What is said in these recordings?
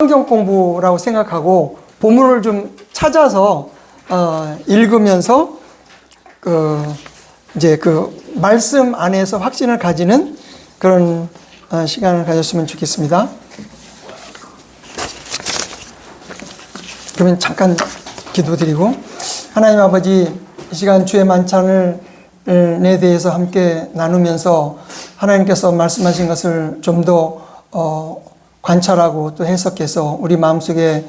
성경 공부라고 생각하고 본문을 좀 찾아서 읽으면서 이제 그 말씀 안에서 확신을 가지는 그런 시간을 가졌으면 좋겠습니다. 그러면 잠깐 기도드리고, 하나님 아버지, 이 시간 주의 만찬을 에 대해서 함께 나누면서 하나님께서 말씀하신 것을 좀 더 관찰하고 또 해석해서 우리 마음속에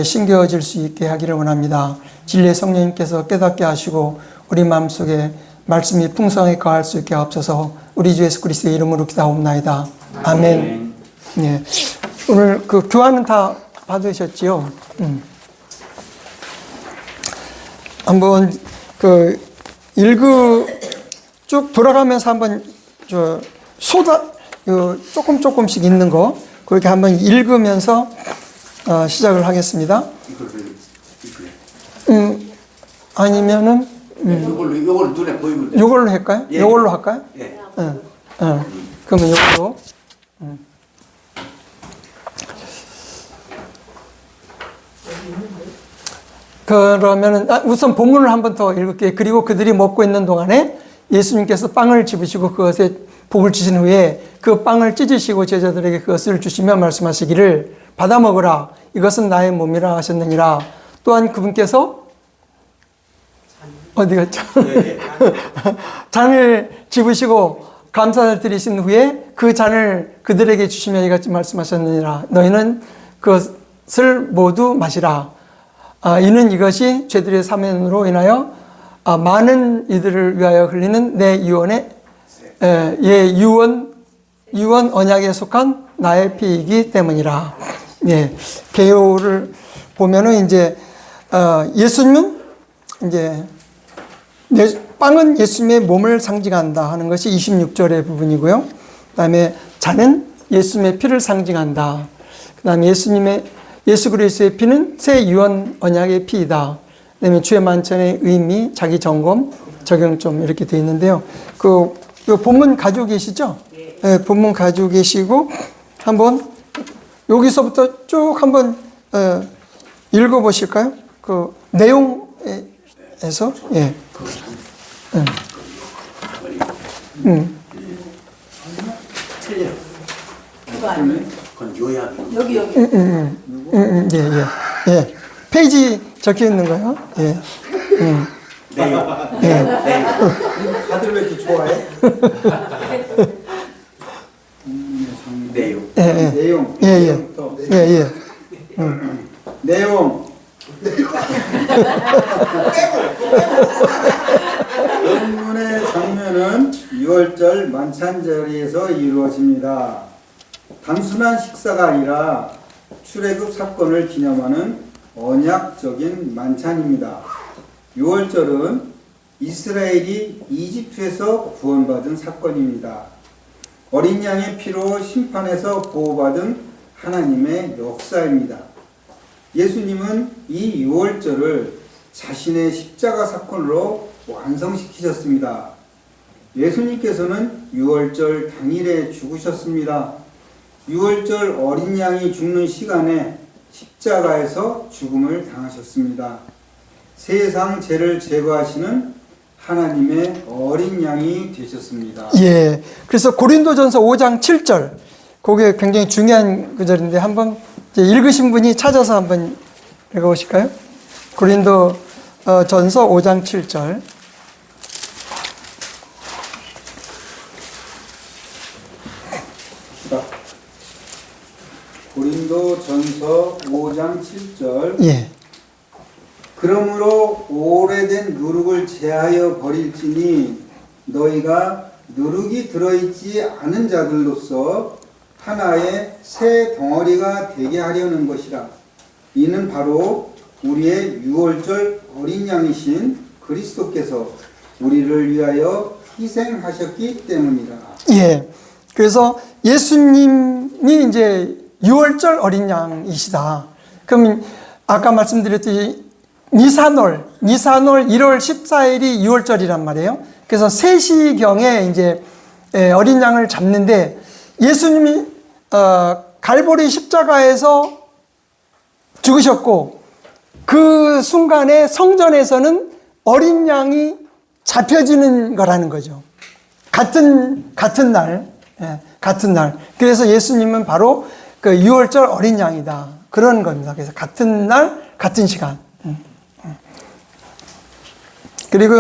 심겨질 수 있게 하기를 원합니다. 진리의 성령님께서 깨닫게 하시고 우리 마음속에 말씀이 풍성하게 거할 수 있게 하옵소서. 우리 주 예수 그리스도의 이름으로 기도하옵나이다. 아멘. 예. 오늘 그 교환은 다 받으셨지요? 한번 쭉 돌아가면서 한번 조금씩 읽는 거 그렇게 한번 읽으면서 시작을 하겠습니다. 아니면은 요걸로 눈에 보이면 요걸로 할까요? 예. 요걸로 할까요? 예. 그러면 요걸로. 그러면은 우선 본문을 한 번 더 읽을게요. 그리고 그들이 먹고 있는 동안에 예수님께서 빵을 집으시고 그것에 복을 주신 후에 그 빵을 찢으시고 제자들에게 그것을 주시며 말씀하시기를 받아 먹으라, 이것은 나의 몸이라 하셨느니라. 또한 그분께서 어디 갔죠? 잔을 집으시고 감사를 드리신 후에 그 잔을 그들에게 주시며 이같이 말씀하셨느니라. 너희는 그것을 모두 마시라. 이는 이것이 죄들의 사면으로 인하여 많은 이들을 위하여 흘리는 내 유언의 유언 언약에 속한 나의 피이기 때문이라. 예, 개요를 보면은 이제 예수님은 이제 빵은 예수님의 몸을 상징한다 하는 것이 26절의 부분이고요. 그다음에 잔은 예수님의 피를 상징한다. 그다음에 예수 그리스도의 피는 새 유언 언약의 피이다. 그다음에 주의 만찬의 의미, 자기 점검, 적용점 이렇게 되어 있는데요. 그 본문 가지고 계시죠? 네, 본문 가지고 계시고 한번 여기서부터 쭉 한번 읽어보실까요? 그 내용에서 예. 틀려. 그건 요약. 여기. 예. 페이지 적혀 있는 거요. 예. 내용. 예. 다들 왜 이렇게 좋아해? 내용. 내용. 내용부터. 내용. 본문의 장면은 6월절 만찬자리에서 이루어집니다. 단순한 식사가 아니라 출애굽 사건을 기념하는 언약적인 만찬입니다. 6월절은 이스라엘이 이집트에서 구원받은 사건입니다. 어린 양의 피로 심판에서 보호받은 하나님의 역사입니다. 예수님은 이 6월절을 자신의 십자가 사건으로 완성시키셨습니다. 예수님께서는 6월절 당일에 죽으셨습니다. 6월절 어린 양이 죽는 시간에 십자가에서 죽음을 당하셨습니다. 세상 죄를 제거하시는 하나님의 어린 양이 되셨습니다. 예. 그래서 고린도전서 5장 7절, 그게 굉장히 중요한 구절인데 한번 읽으신 분이 찾아서 한번 읽어보실까요? 고린도전서 5장 7절. 고린도전서 5장 7절. 예. 그러므로 오래된 누룩을 제하여 버릴지니 너희가 누룩이 들어있지 않은 자들로서 하나의 새 덩어리가 되게 하려는 것이라. 이는 바로 우리의 6월절 어린 양이신 그리스도께서 우리를 위하여 희생하셨기 때문이라. 예. 그래서 예수님이 이제 6월절 어린 양이시다. 그럼 아까 말씀드렸듯이 니산월 1월 14일이 6월절이란 말이에요. 그래서 3시경에 이제 어린 양을 잡는데 예수님이 갈보리 십자가에서 죽으셨고 그 순간에 성전에서는 어린 양이 잡혀지는 거라는 거죠. 같은 날, 예, 같은 날. 그래서 예수님은 바로 그 유월절 어린 양이다. 그런 겁니다. 그래서 같은 날, 같은 시간. 그리고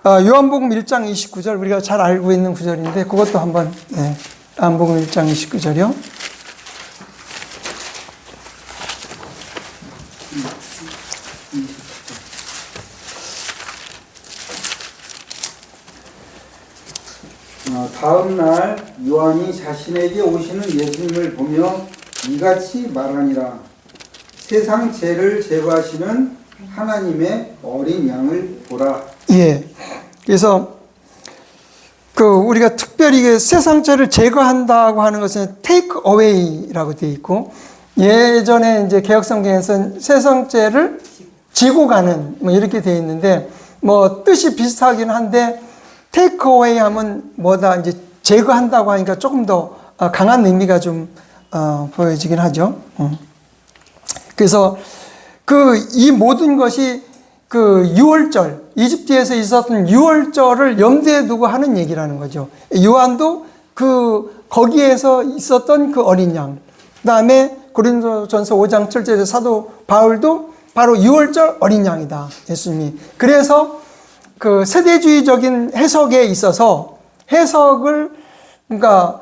요한복음 1장 29절 우리가 잘 알고 있는 구절인데 그것도 한번, 예, 요한복음 1장 29절이요. 다음 날 요한이 자신에게 오시는 예수님을 보며 이같이 말하니라. 세상 죄를 제거하시는 하나님의 어린 양을 보라. 예. 그래서 우리가 특별히 세상 죄를 제거한다고 하는 것은 take away라고 되어 있고, 예전에 이제 개혁성경에서는 세상 죄를 지고 가는 뭐 이렇게 되어 있는데, 뭐 뜻이 비슷하긴 한데 take away 하면 뭐다 이제 제거한다고 하니까 조금 더 강한 의미가 좀 보여지긴 하죠. 그래서 이 모든 것이 유월절, 이집트에서 있었던 유월절을 염두에 두고 하는 얘기라는 거죠. 요한도 거기에서 있었던 그 어린 양, 그 다음에 고린도전서 5장 7절에 사도 바울도 바로 유월절 어린 양이다, 예수님이. 그래서 세대주의적인 해석에 있어서 해석을, 그러니까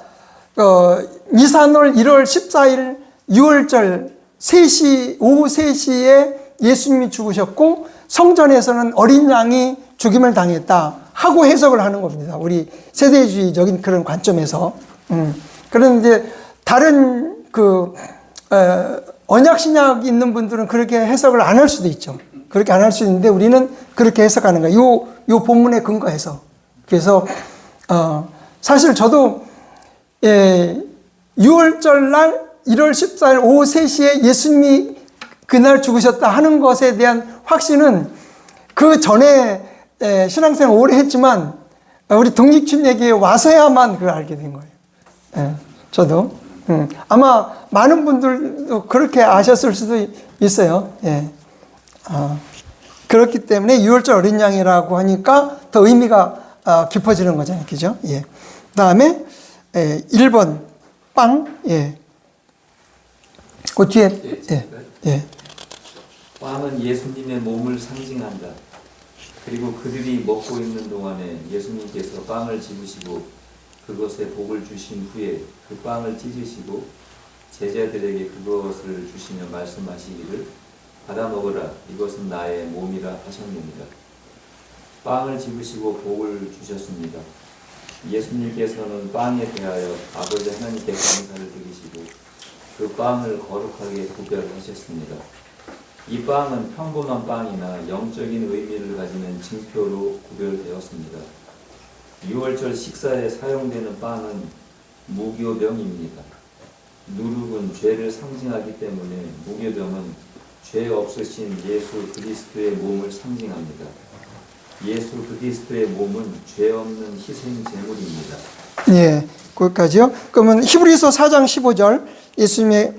니산월 1월 14일 유월절 오후 3시에 예수님이 죽으셨고 성전에서는 어린 양이 죽임을 당했다 하고 해석을 하는 겁니다. 우리 세대주의적인 그런 관점에서. 그런데 다른 언약 신약 있는 분들은 그렇게 해석을 안 할 수도 있죠. 그렇게 안 할 수 있는데 우리는 그렇게 해석하는 거예요. 요 본문에 근거해서. 그래서 사실 저도 6월절 날 1월 14일 오후 3시에 예수님이 그날 죽으셨다 하는 것에 대한 확신은 그 전에 신앙생활 오래 했지만 우리 독립춘예기에 와서야만 그걸 알게 된 거예요. 저도. 아마 많은 분들도 그렇게 아셨을 수도 있어요. 예. 그렇기 때문에 6월절 어린 양이라고 하니까 더 의미가 깊어지는 거잖아요. 그죠? 예. 그 다음에 1번 빵. 예. 그 뒤에. 예. 예. 빵은 예수님의 몸을 상징한다. 그리고 그들이 먹고 있는 동안에 예수님께서 빵을 집으시고 그것에 복을 주신 후에 그 빵을 찢으시고 제자들에게 그것을 주시며 말씀하시기를 받아 먹으라, 이것은 나의 몸이라 하셨습니다. 빵을 집으시고 복을 주셨습니다. 예수님께서는 빵에 대하여 아버지 하나님께 감사를 드리시고 그 빵을 거룩하게 구별하셨습니다. 이 빵은 평범한 빵이나 영적인 의미를 가지는 징표로 구별되었습니다. 6월절 식사에 사용되는 빵은 무교병입니다. 누룩은 죄를 상징하기 때문에 무교병은 죄 없으신 예수 그리스도의 몸을 상징합니다. 예수 그리스도의 몸은 죄 없는 희생 제물입니다. 예, 거기까지요. 그러면 히브리서 4장 15절 예수님의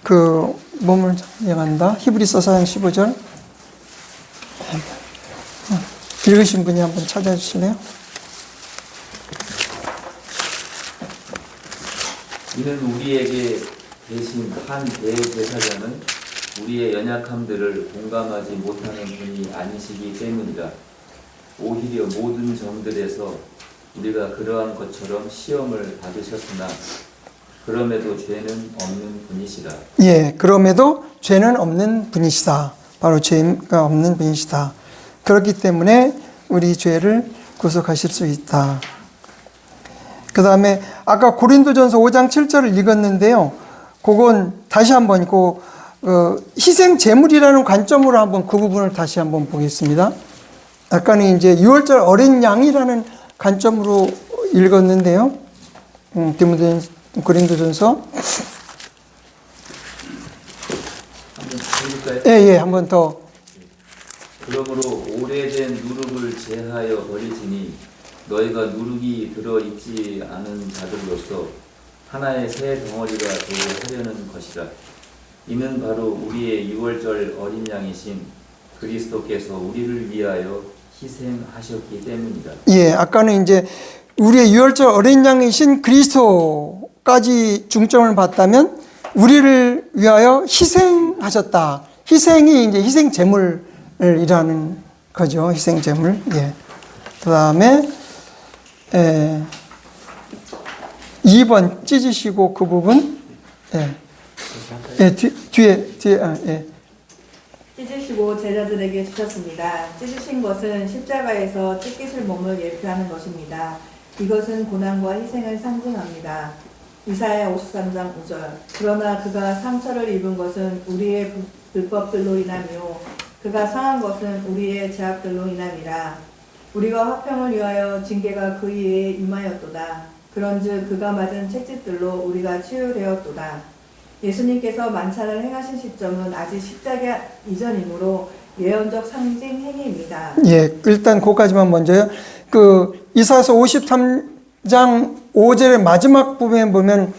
그 몸을 상징한다. 히브리서 4장 15절 읽으신 분이 한번 찾아주실래요? 이는 우리에게 대신 한 대제사장은 우리의 연약함들을 공감하지 못하는 분이 아니시기 때문이다. 오히려 모든 점들에서 우리가 그러한 것처럼 시험을 받으셨으나 그럼에도 죄는 없는 분이시다. 예, 그럼에도 죄는 없는 분이시다. 바로 죄가 없는 분이시다. 그렇기 때문에 우리 죄를 구속하실 수 있다. 그 다음에 아까 고린도전서 5장 7절을 읽었는데요. 그건 다시 한번 희생 제물이라는 관점으로 한번 그 부분을 다시 한번 보겠습니다. 아까는 이제 6월절 어린 양이라는 관점으로 읽었는데요. 고린도전서 한번 읽을까요? 예, 한 번 더. 그러므로 오래된 누룩을 제하여 버리지니 너희가 누룩이 들어있지 않은 자들로서 하나의 새 덩어리가 되게 하려는 것이라. 이는 바로 우리의 유월절 어린 양이신 그리스도께서 우리를 위하여 희생하셨기 때문이다. 예, 아까는 이제 우리의 유월절 어린 양이신 그리스도까지 중점을 봤다면 우리를 위하여 희생하셨다. 희생이 이제 희생 제물을 일하는 거죠. 희생 제물. 예. 그다음에 2번 찢으시고 그 부분. 예. 예, 뒤에 예. 찢으시고 제자들에게 주셨습니다. 찢으신 것은 십자가에서 찢기실 몸을 예표하는 것입니다. 이것은 고난과 희생을 상징합니다. 이사야 53장 5절. 그러나 그가 상처를 입은 것은 우리의 불법들로 인하며 그가 상한 것은 우리의 죄악들로 인함이라. 우리가 화평을 위하여 징계가 그 위에 임하였도다. 그런즉 그가 맞은 채찍들로 우리가 치유되었도다. 예수님께서 만찬을 행하신 시점은 아직 십자가 이전이므로 예언적 상징 행위입니다. 예, 일단 그거까지만 먼저요. 그 이사야서 53장 5절의 마지막 부분에 보면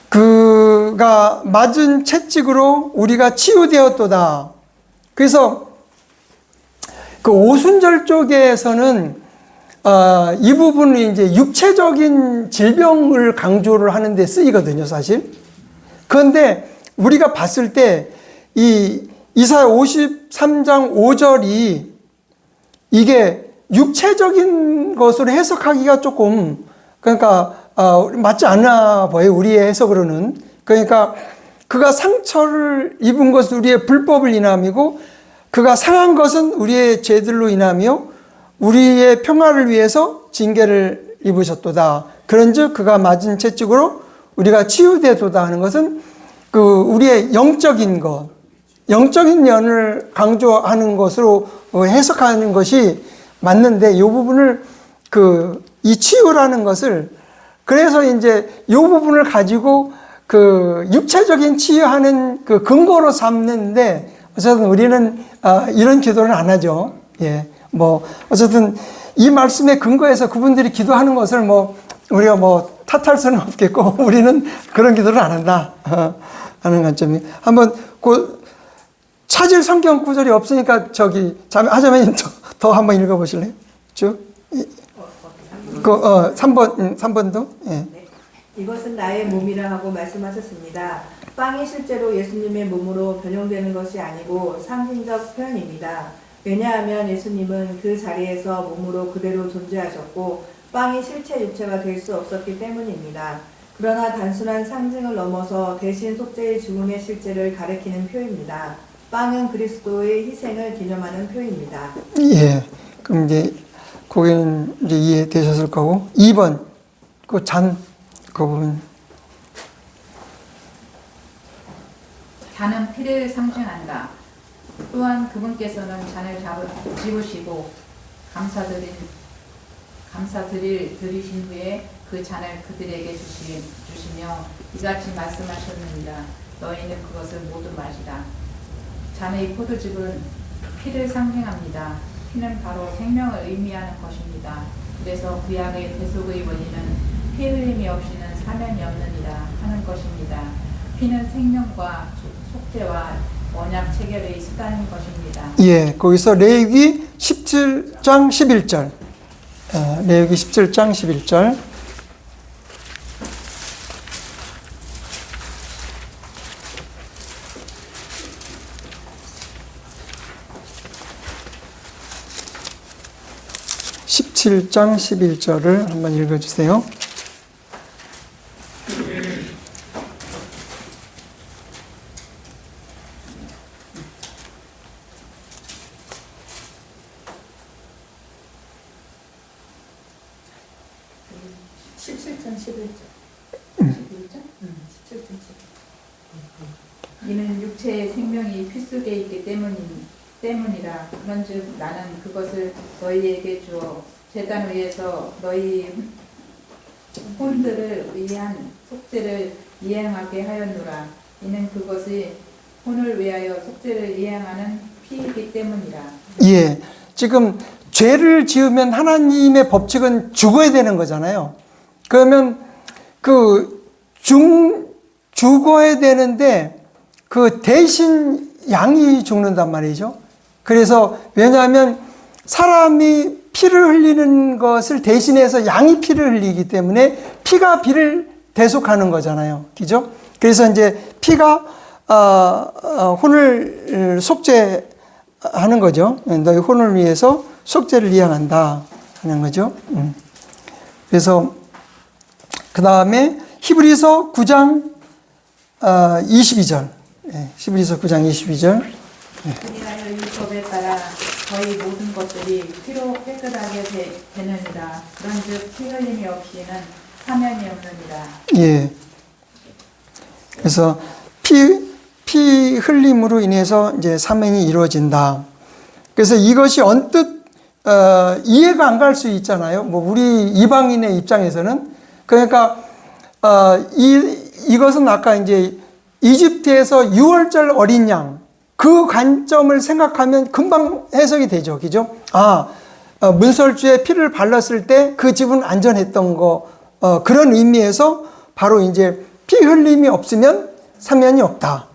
그가 맞은 채찍으로 우리가 치유되었도다. 그래서 그 오순절 쪽에서는 이 부분은 이제 육체적인 질병을 강조를 하는 데 쓰이거든요, 사실. 그런데 우리가 봤을 때 이 이사야 53장 5절이 이게 육체적인 것으로 해석하기가 조금 그러니까 맞지 않아 보여요. 우리의 해석으로는. 그러니까 그가 상처를 입은 것은 우리의 불법을 인함이고 그가 상한 것은 우리의 죄들로 인하며 우리의 평화를 위해서 징계를 입으셨도다. 그런즉 그가 맞은 채찍으로 우리가 치유되도다 하는 것은 그 우리의 영적인 것, 영적인 면을 강조하는 것으로 해석하는 것이 맞는데 이 부분을 이 치유라는 것을 그래서 이제 이 부분을 가지고 그 육체적인 치유하는 그 근거로 삼는데 어쨌든 우리는 이런 기도는 안 하죠. 예. 뭐 어쨌든 이 말씀의 근거에서 그분들이 기도하는 것을 뭐 우리가 뭐 탓할 수는 없겠고 우리는 그런 기도를 안 한다 하는 관점이 한번 그 찾을 성경 구절이 없으니까 저기 하자면 더 한번 읽어보실래요? 쭉. 3번도. 예. 네. 이것은 나의 몸이라 하고 말씀하셨습니다. 빵이 실제로 예수님의 몸으로 변형되는 것이 아니고 상징적 표현입니다. 왜냐하면 예수님은 그 자리에서 몸으로 그대로 존재하셨고 빵이 실체 육체가 될 수 없었기 때문입니다. 그러나 단순한 상징을 넘어서 대신 속죄의 죽음의 실제를 가리키는 표입니다. 빵은 그리스도의 희생을 기념하는 표입니다. 예. 그럼 이제 거기는 이제 이해되셨을 거고 2번 그 부분. 잔은 피를 상징한다. 또한 그분께서는 잔을 집으시고 드리신 후에 그 잔을 그들에게 주시며 이같이 말씀하셨느니라. 너희는 그것을 모두 마시라. 잔의 포도즙은 피를 상징합니다. 피는 바로 생명을 의미하는 것입니다. 그래서 구약의 대속의 원리는 피 흘림이 없이는 사명이 없느니라 하는 것입니다. 피는 생명과 속죄와 언약 체결의 수단인 것입니다. 예, 거기서 레위기 17장 11절. 레위기 17장 11절. (17장 11절을) 한번 읽어주세요. 이는 육체의 생명이 피 속에 있기 때문이라. 그런즉 나는 그것을 너희에게 주어 제단 위에서 너희 혼들을 위한 속죄를 이행하게 하였노라. 이는 그것이 혼을 위하여 속죄를 이행하는 피이기 때문이라. 예, 지금 죄를 지으면 하나님의 법칙은 죽어야 되는 거잖아요. 그러면 죽어야 되는데 그 대신 양이 죽는단 말이죠. 그래서 왜냐하면 사람이 피를 흘리는 것을 대신해서 양이 피를 흘리기 때문에 피가 피를 대속하는 거잖아요. 그죠? 그래서 이제 피가 혼을 속죄하는 거죠. 너희 혼을 위해서 속죄를 이행한다 하는 거죠. 그래서 그 다음에 히브리서 9장 22절. 히브리서 9장 22절. 그리하여 율법에 따라 저희 모든 것들이 피로 깨끗하게 되느니라. 그런즉 피 흘림이 없이는 사면이 없느니라. 예. 그래서 피 흘림으로 인해서 이제 사면이 이루어진다. 그래서 이것이 언뜻 이해가 안 갈 수 있잖아요. 뭐 우리 이방인의 입장에서는. 그러니까 이것은 아까 이제 이집트에서 6월절 어린 양 그 관점을 생각하면 금방 해석이 되죠. 그죠? 문설주에 피를 발랐을 때 그 집은 안전했던 거 그런 의미에서 바로 이제 피 흘림이 없으면 사면이 없다.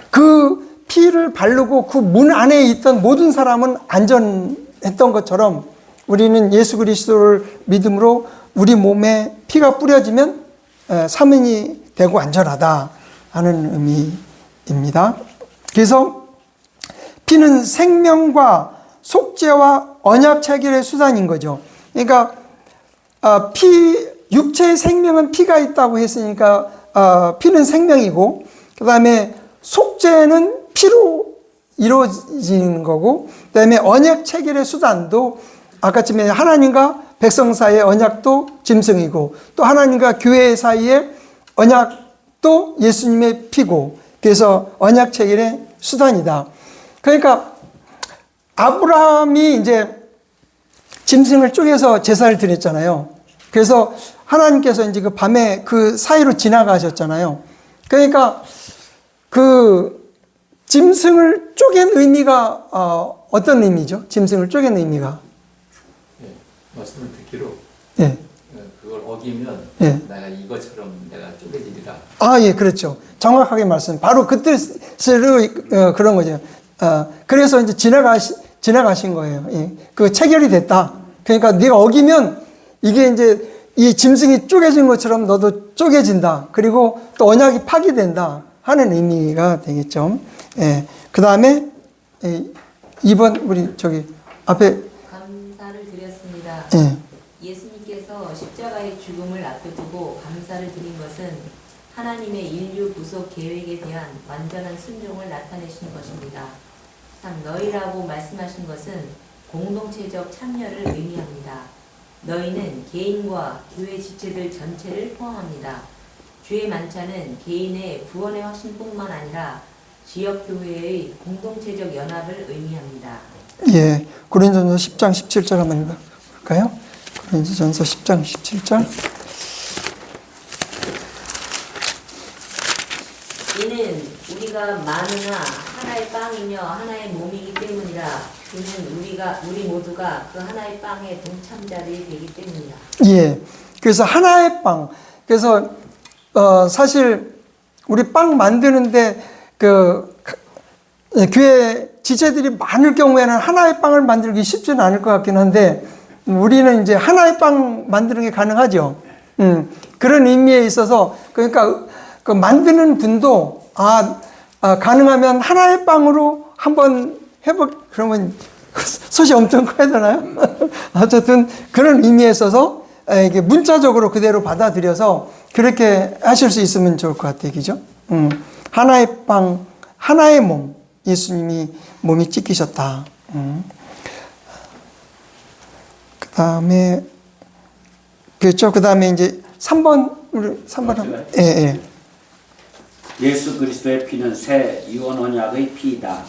그 피를 바르고 그 문 안에 있던 모든 사람은 안전했던 것처럼 우리는 예수 그리스도를 믿음으로 우리 몸에 피가 뿌려지면 사면이 되고 안전하다 하는 의미입니다. 그래서 피는 생명과 속죄와 언약 체결의 수단인 거죠. 그러니까 육체의 생명은 피가 있다고 했으니까 피는 생명이고, 그 다음에 속죄는 피로 이루어지는 거고, 그 다음에 언약 체결의 수단도 아까쯤에 하나님과 백성 사이의 언약도 짐승이고, 또 하나님과 교회 사이의 언약도 예수님의 피고, 그래서 언약 체결의 수단이다. 그러니까 아브라함이 이제 짐승을 쪼개서 제사를 드렸잖아요. 그래서 하나님께서 이제 그 밤에 그 사이로 지나가셨잖아요. 그러니까 그 짐승을 쪼갠 의미가 어떤 의미죠? 짐승을 쪼갠 의미가? 네, 말씀을 듣기로 네. 그걸 어기면 네. 내가 이것처럼 내가 쪼개지리라. 예, 그렇죠. 정확하게 말씀. 바로 그 뜻으로 그런 거죠. 그래서 이제 지나가신 거예요. 예. 그 체결이 됐다. 그러니까 네가 어기면 이게 이제 이 짐승이 쪼개진 것처럼 너도 쪼개진다. 그리고 또 언약이 파기된다 하는 의미가 되겠죠. 예. 그 다음에 2번 우리 저기 앞에 감사를 드렸습니다. 예. 예수님께서 십자가의 죽음을 앞에 두고 감사를 드린 것은 하나님의 인류 구속 계획에 대한 완전한 순종을 나타내신 것입니다. 3. 너희라고 말씀하신 것은 공동체적 참여를 의미합니다. 너희는 개인과 교회 지체들 전체를 포함합니다. 주의 만찬은 개인의 구원의 확신뿐만 아니라 지역교회의 공동체적 연합을 의미합니다. 예. 고린도전서 10장 17절 한번 볼까요? 고린도전서 10장 17절. 이는 우리가 많으나 하나의 빵이며 하나의 몸이기 때문이라. 그는 우리 모두가 그 하나의 빵의 동참자들이 되기 때문이라. 예. 그래서 하나의 빵. 그래서 사실 우리 빵 만드는데 교회 지체들이 많을 경우에는 하나의 빵을 만들기 쉽지는 않을 것 같긴 한데 우리는 이제 하나의 빵 만드는 게 가능하죠. 그런 의미에 있어서 그러니까 그 만드는 분도 가능하면 하나의 빵으로 한번 그러면 솥이 엄청 커야 되나요? 어쨌든 그런 의미에 있어서 이게 문자적으로 그대로 받아들여서 그렇게 하실 수 있으면 좋을 것 같아요. 그죠? 하나의 빵, 하나의 몸. 예수님이 몸이 찢기셨다. 그 다음에, 그렇죠. 그 다음에 이제 3번, 우리 3번 한번. 예. 예수 그리스도의 피는 새 유언 언약의 피이다.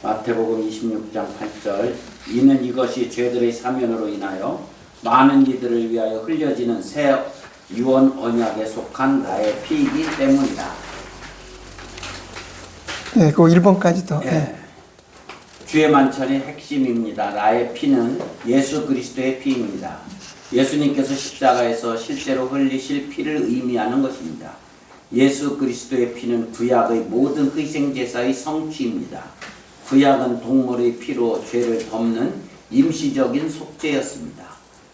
마태복음 26장 8절. 이는 이것이 죄들의 사면으로 인하여 많은 이들을 위하여 흘려지는 새 유언 언약에 속한 나의 피이기 때문이다. 예, 그 1번까지도. 예. 주의 만찬의 핵심입니다. 나의 피는 예수 그리스도의 피입니다. 예수님께서 십자가에서 실제로 흘리실 피를 의미하는 것입니다. 예수 그리스도의 피는 구약의 모든 희생 제사의 성취입니다. 구약은 동물의 피로 죄를 덮는 임시적인 속죄였습니다.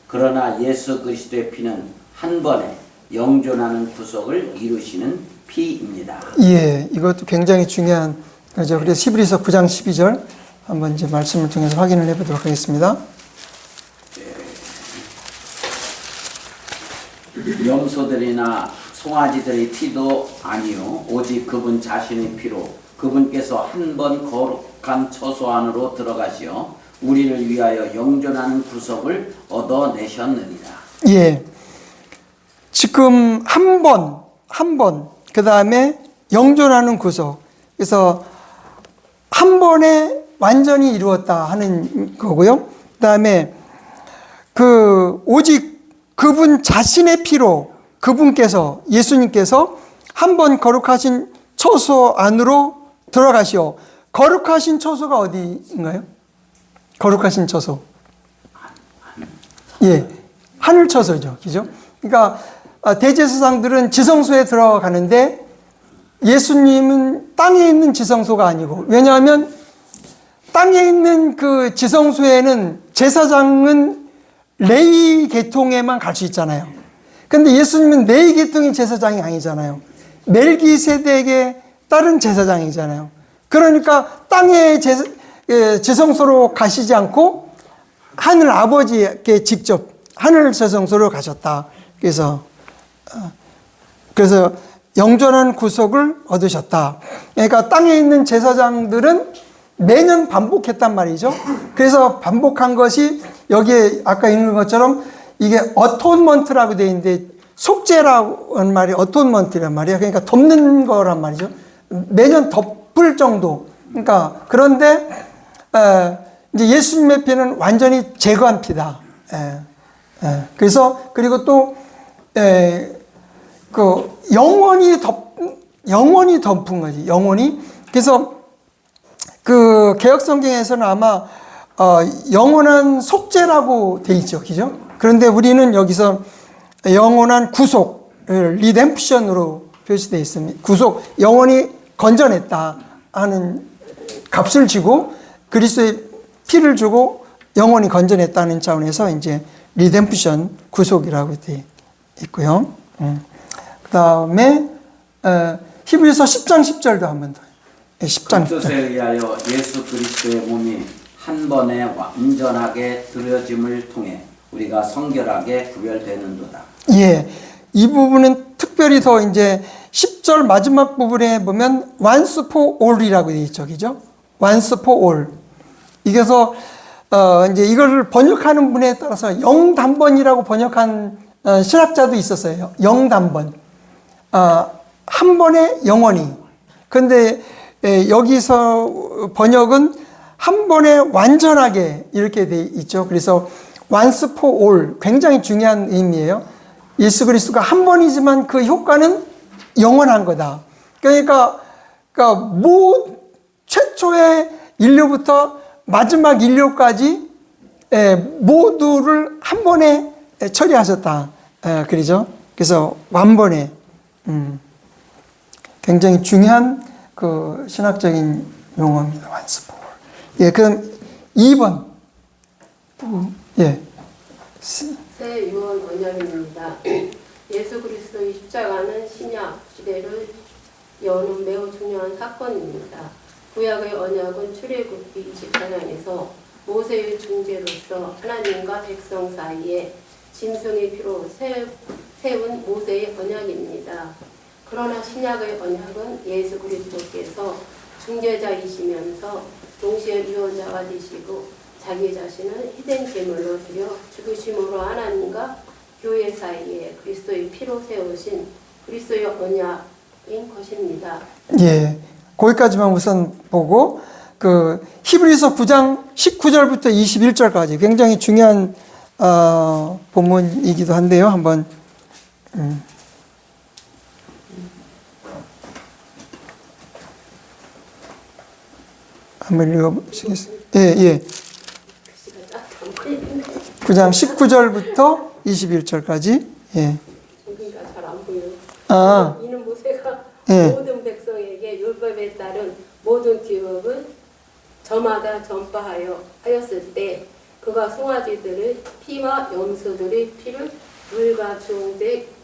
그러나 예수 그리스도의 피는 한 번에 영존하는 구속을 이루시는 피입니다. 예, 이것도 굉장히 중요한 거죠. 그래서 히브리서 9장 12절 한번 이제 말씀을 통해서 확인을 해보도록 하겠습니다. 염소들이나 송아지들의 피도 아니요 오직 그분 자신의 피로 그분께서 한 번 거룩한 처소 안으로 들어가시어 우리를 위하여 영존하는 구속을 얻어내셨느니라. 예, 지금 한 번, 그 다음에 영존하는 구속. 그래서 한 번에 완전히 이루었다 하는 거고요. 그 다음에 오직 그분 자신의 피로 그분께서 예수님께서 한 번 거룩하신 처소 안으로 들어가시오. 거룩하신 처소가 어디인가요? 거룩하신 처소. 예, 하늘 처소죠. 그죠? 그러니까 대제사장들은 지성소에 들어가는데 예수님은 땅에 있는 지성소가 아니고, 왜냐하면 땅에 있는 그 지성소에는 제사장은 레위 계통에만 갈 수 있잖아요. 근데 예수님은 레위 계통의 제사장이 아니잖아요. 멜기세덱의 다른 제사장이잖아요. 그러니까 땅의 지성소로 가시지 않고 하늘 아버지께 직접 하늘 지성소로 가셨다. 그래서 영존한 구속을 얻으셨다. 그러니까 땅에 있는 제사장들은 매년 반복했단 말이죠. 그래서 반복한 것이 여기에 아까 읽는 것처럼 이게 어톤먼트라고 되어 있는데, 속죄라는 말이 어톤먼트란 말이에요. 그러니까 덮는 거란 말이죠. 매년 덮을 정도. 그러니까 그런데 이제 예수님의 피는 완전히 제거한 피다. 그래서 그리고 또 영원히 덮은 거지. 영원히. 그래서 그 개혁 성경에서는 아마 영원한 속죄라고 돼 있죠, 그죠? 그런데 우리는 여기서 영원한 구속, 리뎀프션으로 표시되어 있습니다. 구속, 영원히 건져냈다 하는 값을 지고 그리스도의 피를 주고 영원히 건져냈다는 차원에서 이제 리뎀프션, 구속이라고 되어 있고요. 그 다음에 히브리서 10장 10절도 한번 더. 10장 그 뜻에 의하여 예수 그리스도의 몸이 한 번에 완전하게 드려짐을 통해 우리가 성결하게 구별되는도다. 예, 이 부분은 특별히 더 이제 10절 마지막 부분에 보면 once for all이라고 되어 있죠, 그죠? once for all. 이게서 이제 이걸 번역하는 분에 따라서 영단번이라고 번역한 신학자도 있었어요. 영단번. 한 번에 영원히. 근데 여기서 번역은 한 번에 완전하게 이렇게 돼 있죠. 그래서 once for all, 굉장히 중요한 의미예요. 예수 그리스도가 한 번이지만 그 효과는 영원한 거다. 그러니까 최초의 인류부터 마지막 인류까지 모두를 한 번에 처리하셨다. 그러죠. 그래서 완번에 굉장히 중요한 그 신학적인 용어입니다. once for all. 예, 그럼 2번. 예. 새 유언 언약입니다. 예수 그리스도의 십자가는 신약 시대를 여는 매우 중요한 사건입니다. 구약의 언약은 출애굽기 24장에서 모세의 중재로서 하나님과 백성 사이에 짐승의 피로 세운 모세의 언약입니다. 그러나 신약의 언약은 예수 그리스도께서 중재자이시면서 동시에 유언자가 되시고 자기 자신을 희생 제물로 드려 죽으심으로 하나님과 교회 사이에 그리스도의 피로 세우신 그리스도의 언약인 것입니다. 예, 거기까지만 우선 보고 그 히브리서 9장 19절부터 21절까지 굉장히 중요한 본문이기도 한데요. 한번 한번 읽어보시겠어요? 예. 9장 19절부터 21절까지. 예. 여기가 잘 안 보여요. 아, 이는 모세가 예. 모든 백성에게 율법에 따른 모든 규법을 저마다 전파하였을 때 그가 송아지들의 피와 염소들의 피를 물과 주홍색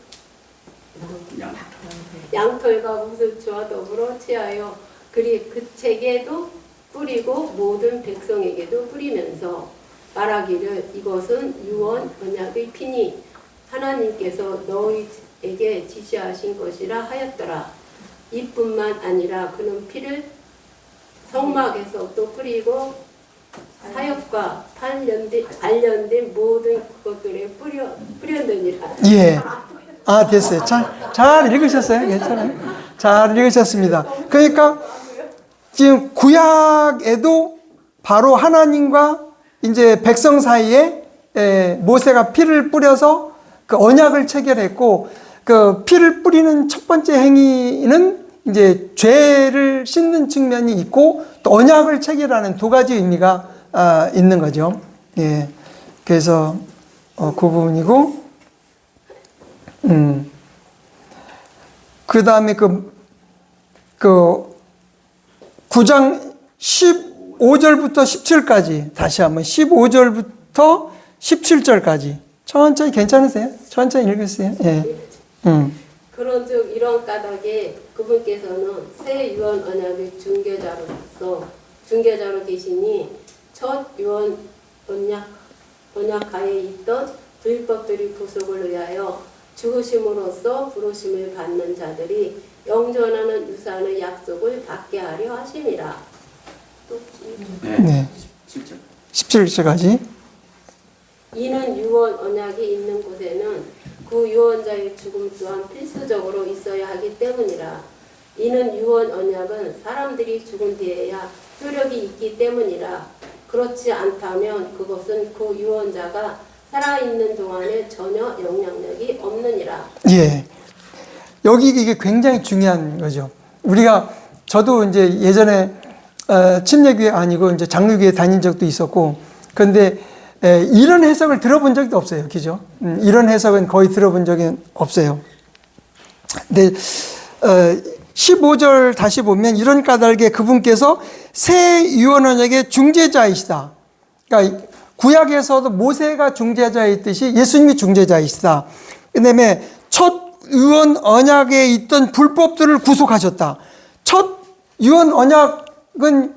양털과 무술주와 더불어 취하여 그리 그 책에도 뿌리고 모든 백성에게도 뿌리면서 말하기를 이것은 유언 언약의 피니 하나님께서 너희에게 지시하신 것이라 하였더라. 이뿐만 아니라 그는 피를 성막에서 또 뿌리고 사역과 관련된 모든 것들에 뿌렸느니라. 예. 아, 됐어요. 잘 읽으셨어요. 괜찮아요. 잘 읽으셨습니다. 그러니까 지금 구약에도 바로 하나님과 이제 백성 사이에 모세가 피를 뿌려서 그 언약을 체결했고, 그 피를 뿌리는 첫 번째 행위는 이제 죄를 씻는 측면이 있고 또 언약을 체결하는 두 가지 의미가 있는 거죠. 예. 그래서 그 부분이고, 그 다음에 그 9장 15절부터 17절까지 다시 한번 15절부터 17절까지 천천히 괜찮으세요? 천천히 읽으세요. 예. 그런즉 이런 까닭에 그분께서는 새 유언 언약의 중개자로 계시니 첫 유언 언약하에 있던 불법들이 구속을 위하여 죽으심으로써 부르심을 받는 자들이 영존하는 유산의 약속을 받게 하려 하심이라. 네. 17절까지. 이는 유언 언약이 있는 곳에는 그 유언자의 죽음 또한 필수적으로 있어야 하기 때문이라. 이는 유언 언약은 사람들이 죽은 뒤에야 효력이 있기 때문이라. 그렇지 않다면 그것은 그 유언자가 살아있는 동안에 전혀 영향력이 없느니라. 예. 여기 이게 굉장히 중요한 거죠. 저도 이제 예전에 침례교회 아니고 이제 장로교회 다닌 적도 있었고, 그런데 이런 해석을 들어본 적도 없어요. 그죠? 이런 해석은 거의 들어본 적이 없어요. 근데 15절 다시 보면 이런 까닭에 그분께서 새 유언 언약의 중재자이시다. 그러니까 구약에서도 모세가 중재자였듯이 예수님이 중재자이시다. 그다음에 첫 유언 언약에 있던 불법들을 구속하셨다. 첫 유언 언약은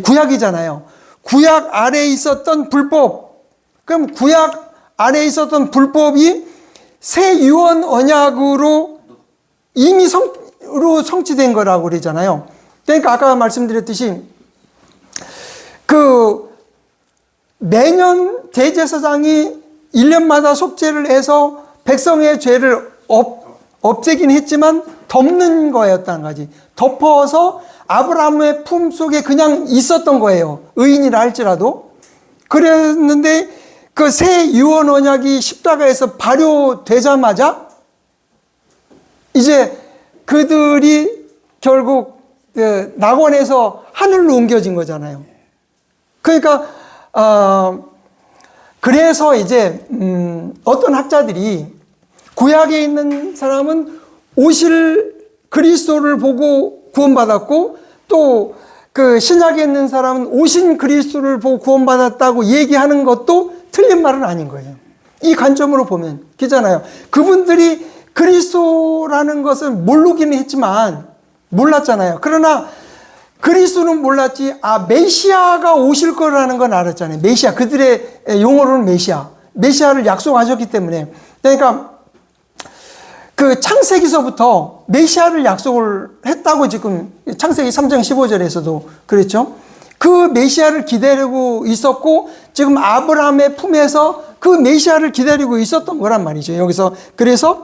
구약이잖아요. 구약 아래에 있었던 불법. 그럼 구약 아래에 있었던 불법이 새 유언 언약으로 이미 성취된 거라고 그러잖아요. 그러니까 아까 말씀드렸듯이 매년 대제사장이 1년마다 속죄를 해서 백성의 죄를 없애긴 했지만 덮는 거였다는 거지. 덮어서 아브라함의 품 속에 그냥 있었던 거예요. 의인이라 할지라도. 그랬는데 그 새 유언 언약이 십자가에서 발효되자마자 이제 그들이 결국 낙원에서 하늘로 옮겨진 거잖아요. 그러니까 그래서 이제 어떤 학자들이 구약에 있는 사람은 오실 그리스도를 보고 구원받았고 또 그 신약에 있는 사람은 오신 그리스도를 보고 구원받았다고 얘기하는 것도 틀린 말은 아닌 거예요. 이 관점으로 보면 그잖아요. 그분들이 그리스도라는 것을 모르기는 했지만 몰랐잖아요. 그러나 그리스도는 몰랐지 메시아가 오실 거라는 건 알았잖아요. 메시아, 그들의 용어로는 메시아를 약속하셨기 때문에. 그러니까 그 창세기서부터 메시아를 약속을 했다고 지금 창세기 3장 15절에서도 그랬죠. 그 메시아를 기다리고 있었고 지금 아브라함의 품에서 그 메시아를 기다리고 있었던 거란 말이죠. 여기서 그래서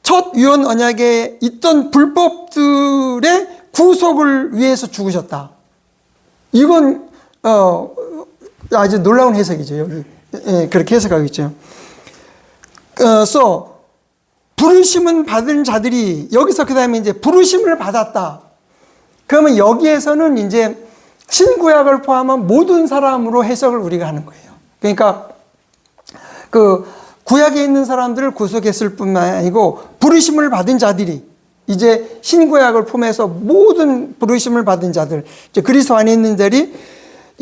첫 유언 언약에 있던 불법들의 구속을 위해서 죽으셨다. 이건 아주 놀라운 해석이죠. 여기 그렇게 해석하고 있죠. 그래서 부르심은 받은 자들이 여기서 그 다음에 이제 부르심을 받았다. 그러면 여기에서는 이제 신구약을 포함한 모든 사람으로 해석을 우리가 하는 거예요. 그러니까 그 구약에 있는 사람들을 구속했을 뿐만 아니고 부르심을 받은 자들이 이제 신구약을 포함해서 모든 부르심을 받은 자들, 이제 그리스도 안에 있는 자들이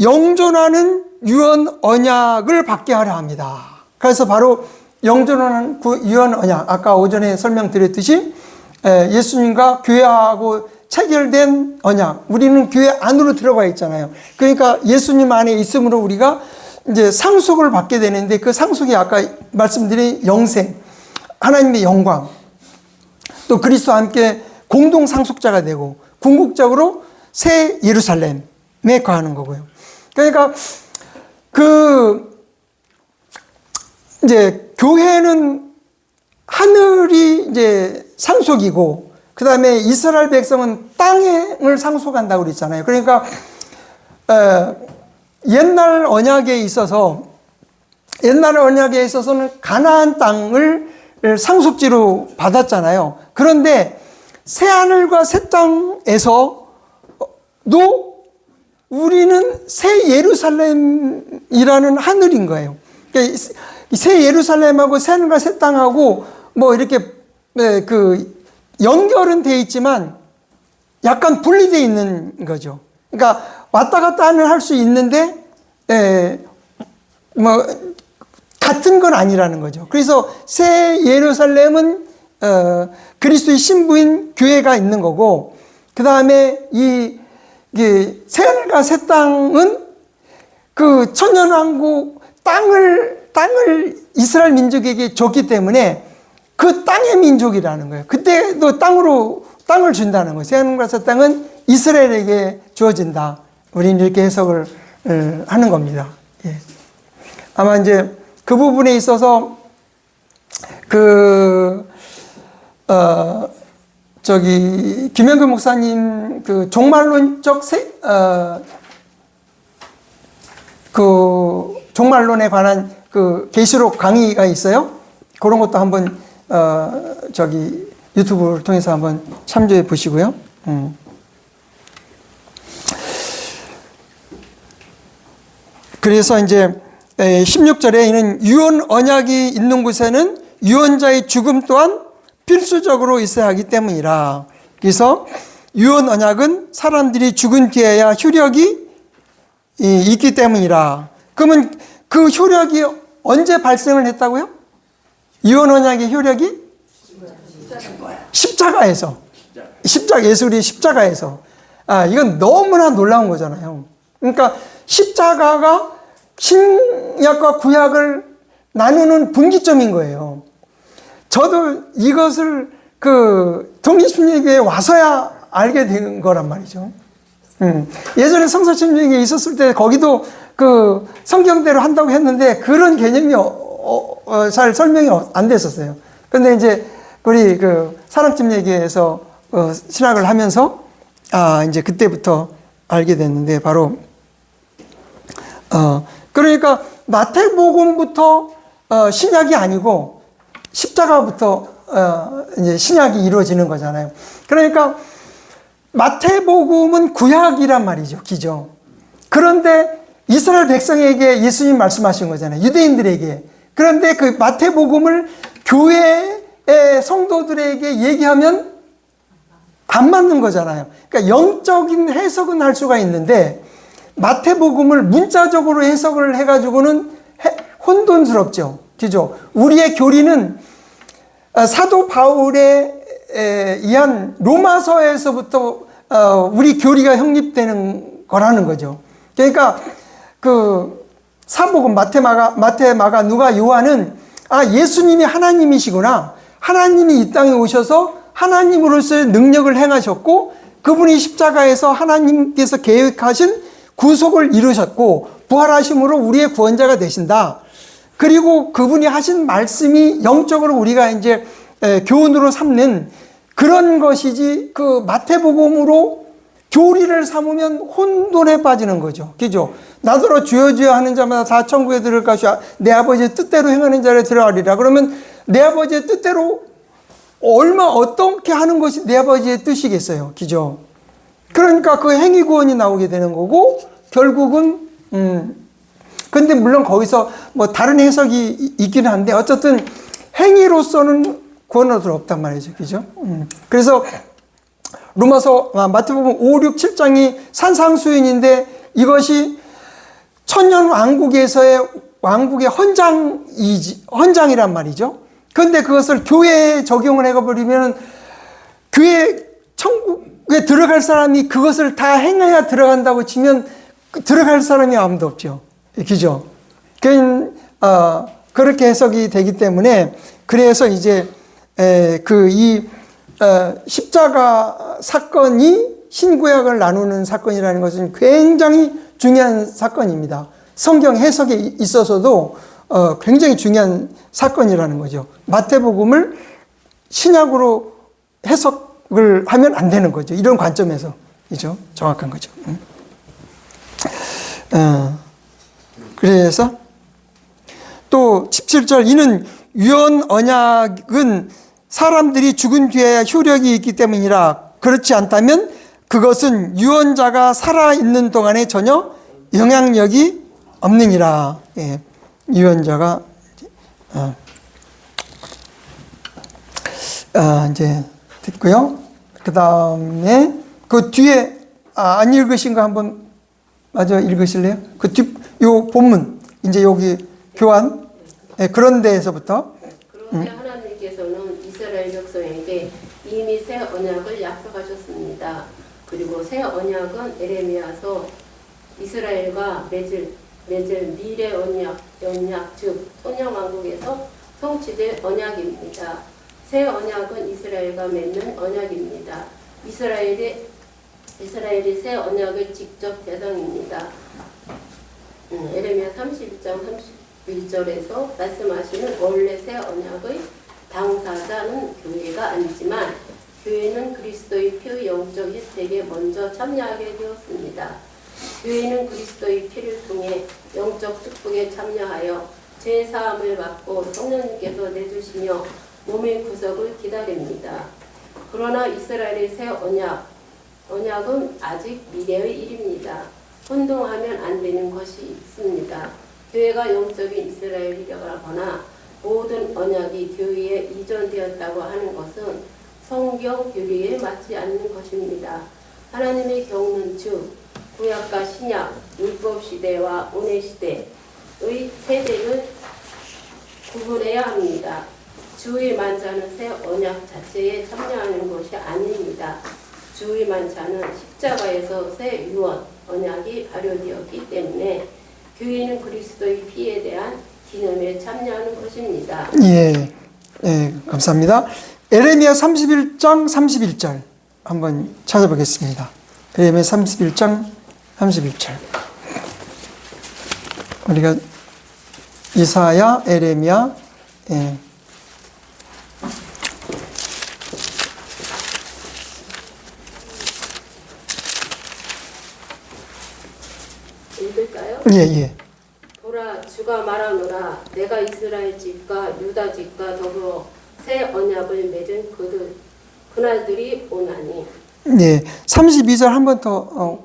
영존하는 유언 언약을 받게 하려 합니다. 그래서 바로 영존하는 그 유언 언약, 아까 오전에 설명드렸듯이 예수님과 교회하고 체결된 언약, 우리는 교회 안으로 들어가 있잖아요. 그러니까 예수님 안에 있음으로 우리가 이제 상속을 받게 되는데, 그 상속이 아까 말씀드린 영생, 하나님의 영광, 또 그리스도와 함께 공동 상속자가 되고 궁극적으로 새 예루살렘에 거하는 거고요. 그러니까 이제 교회는 하늘이 이제 상속이고, 그 다음에 이스라엘 백성은 땅을 상속한다고 그랬잖아요. 그러니까 옛날 언약에 있어서는 가나안 땅을 상속지로 받았잖아요. 그런데 새 하늘과 새 땅에서도 우리는 새 예루살렘이라는 하늘인 거예요. 그러니까 새 예루살렘하고 새 하늘과 새 땅하고 뭐 이렇게 그 연결은 돼 있지만 약간 분리되어 있는 거죠. 그러니까 왔다 갔다 할 수 있는데 뭐 같은 건 아니라는 거죠. 그래서 새 예루살렘은 그리스도의 신부인 교회가 있는 거고, 그 다음에 이 새 하늘과 새 땅은 그 천년왕국 땅을 이스라엘 민족에게 줬기 때문에 그 땅의 민족이라는 거예요. 그때도 땅을 준다는 거예요. 새 하늘과 새 땅은 이스라엘에게 주어진다. 우리는 이렇게 해석을 하는 겁니다. 예. 아마 이제 그 부분에 있어서 김영규 목사님 그 종말론적 그 종말론에 관한 그 계시록 강의가 있어요. 그런 것도 한번 유튜브를 통해서 한번 참조해 보시고요. 그래서 이제 16절에 이는 유언 언약이 있는 곳에는 유언자의 죽음 또한 필수적으로 있어야 하기 때문이라. 그래서 유언 언약은 사람들이 죽은 뒤에야 효력이 있기 때문이라. 그러면 그 효력이 언제 발생을 했다고요? 유언 언약의 효력이? 십자가에서. 예수의 십자가에서. 이건 너무나 놀라운 거잖아요. 그러니까 십자가가 신약과 구약을 나누는 분기점인 거예요. 저도 이것을 독립심리교회에 와서야 알게 된 거란 말이죠. 예전에 성서심리교회에 있었을 때 거기도 그 성경대로 한다고 했는데 그런 개념이 잘 설명이 안 됐었어요. 근데 이제 우리 사랑심리교회에서 신학을 하면서 이제 그때부터 알게 됐는데, 바로 그러니까 마태복음부터 신약이 아니고 십자가부터 이제 신약이 이루어지는 거잖아요. 그러니까 마태복음은 구약이란 말이죠, 기죠. 그런데 이스라엘 백성에게 예수님 말씀하신 거잖아요, 유대인들에게. 그런데 그 마태복음을 교회의 성도들에게 얘기하면 안 맞는 거잖아요. 그러니까 영적인 해석은 할 수가 있는데 마태복음을 문자적으로 해석을 해가지고는 혼돈스럽죠. 그죠? 우리의 교리는 사도 바울에 의한 로마서에서부터 우리 교리가 형립되는 거라는 거죠. 그러니까 그 사복음 마태, 마가, 누가, 요한은 예수님이 하나님이시구나. 하나님이 이 땅에 오셔서 하나님으로서의 능력을 행하셨고 그분이 십자가에서 하나님께서 계획하신 구속을 이루셨고 부활하심으로 우리의 구원자가 되신다. 그리고 그분이 하신 말씀이 영적으로 우리가 이제 교훈으로 삼는 그런 것이지, 그 마태복음으로 교리를 삼으면 혼돈에 빠지는 거죠. 그죠? 나더러 주여 주여 하는 자마다 다 천국에 들어갈 것이야. 내 아버지의 뜻대로 행하는 자를 들어가리라. 그러면 내 아버지의 뜻대로 어떻게 하는 것이 내 아버지의 뜻이겠어요. 그죠? 그러니까 그 행위 구원이 나오게 되는 거고, 결국은 근데 물론 거기서 뭐 다른 해석이 있기는 한데 어쨌든 행위로서는 구원 얻을 없단 말이죠. 그죠? 그래서 마태복음 5, 6, 7장이 산상수훈인데 이것이 천년 왕국에서의 왕국의 헌장이란 말이죠. 그런데 그것을 교회에 적용을 해버리면 교회 천국에 들어갈 사람이 그것을 다 행해야 들어간다고 치면 들어갈 사람이 아무도 없죠. 그죠? 그렇게 해석이 되기 때문에 그래서 이제 십자가 사건이 신구약을 나누는 사건이라는 것은 굉장히 중요한 사건입니다. 성경 해석에 있어서도 굉장히 중요한 사건이라는 거죠. 마태복음을 신약으로 해석을 하면 안 되는 거죠. 이런 관점에서. 이죠? 정확한 거죠. 그래서 또 17절 이는 유언 언약은 사람들이 죽은 뒤에 효력이 있기 때문이라 그렇지 않다면 그것은 유언자가 살아있는 동안에 전혀 영향력이 없느니라. 예, 유언자가 이제 됐고요. 그 다음에 그 뒤에 안 읽으신 거 한번 마저 읽으실래요? 그 요 본문 이제 여기 교환 그런 데에서부터 그런데 하나님께서는 이스라엘 백성에게 이미 새 언약을 약속하셨습니다. 그리고 새 언약은 에레미야서 이스라엘과 맺을 미래 언약 즉 천년왕국에서 성취될 언약입니다. 새 언약은 이스라엘과 맺는 언약입니다. 이스라엘이 새 언약의 직접 대상입니다. 에레미야 31장 31절에서 말씀하시는 원래 새 언약의 당사자는 교회가 아니지만 교회는 그리스도의 피의 영적 혜택에 먼저 참여하게 되었습니다. 교회는 그리스도의 피를 통해 영적 축복에 참여하여 죄사함을 받고 성령님께서 내주시며 몸의 구속을 기다립니다. 그러나 이스라엘의 새 언약은 아직 미래의 일입니다. 혼동하면 안 되는 것이 있습니다. 교회가 영적인 이스라엘이라거나 모든 언약이 교회에 이전되었다고 하는 것은 성경 교리에 맞지 않는 것입니다. 하나님의 경륜 즉 구약과 신약, 율법 시대와 은혜 시대의 세대를 구분해야 합니다. 주의 만찬은 새 언약 자체에 참여하는 것이 아닙니다. 주의 만찬은 십자가에서 새 유언 언약이 발효되었기 때문에 교회는 그리스도의 피에 대한 기념에 참여하는 것입니다. 예, 감사합니다. 에레미야 31장 31절 한번 찾아보겠습니다. 에레미야 31장 31절. 우리가 이사야, 에레미야, 읽을까요? 예. 보라 주가 말하노라 내가 이스라엘 집과 유다 집과 더불어 새 언약을 맺은 그날들이 오나니. 예, 32절 한 번 더.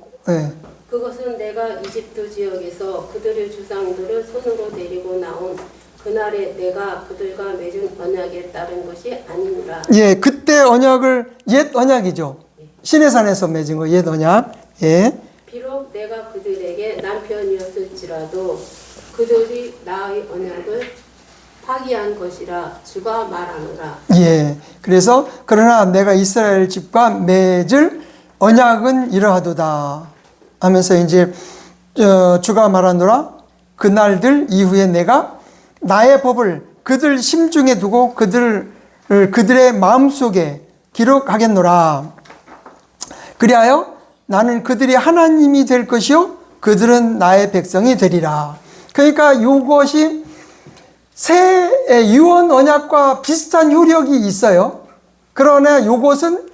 그것은 내가 이집트 지역에서 그들의 주상들을 손으로 데리고 나온 그날에 내가 그들과 맺은 언약에 따른 것이 아니니라. 예, 그때 언약을 옛 언약이죠. 시내산에서 맺은 거 옛 언약. 예. 비록 내가 그들에게 남편이었을지라도 그들이 나의 언약을 파기한 것이라 주가 말하노라. 예. 그래서 그러나 내가 이스라엘 집과 맺을 언약은 이러하도다 하면서 이제 주가 말하노라 그날들 이후에 내가 나의 법을 그들 심중에 두고 그들의 마음속에 기록하겠노라. 그리하여 나는 그들이 하나님이 될 것이요 그들은 나의 백성이 되리라. 그러니까 이것이 새 유언 언약과 비슷한 효력이 있어요. 그러나 이것은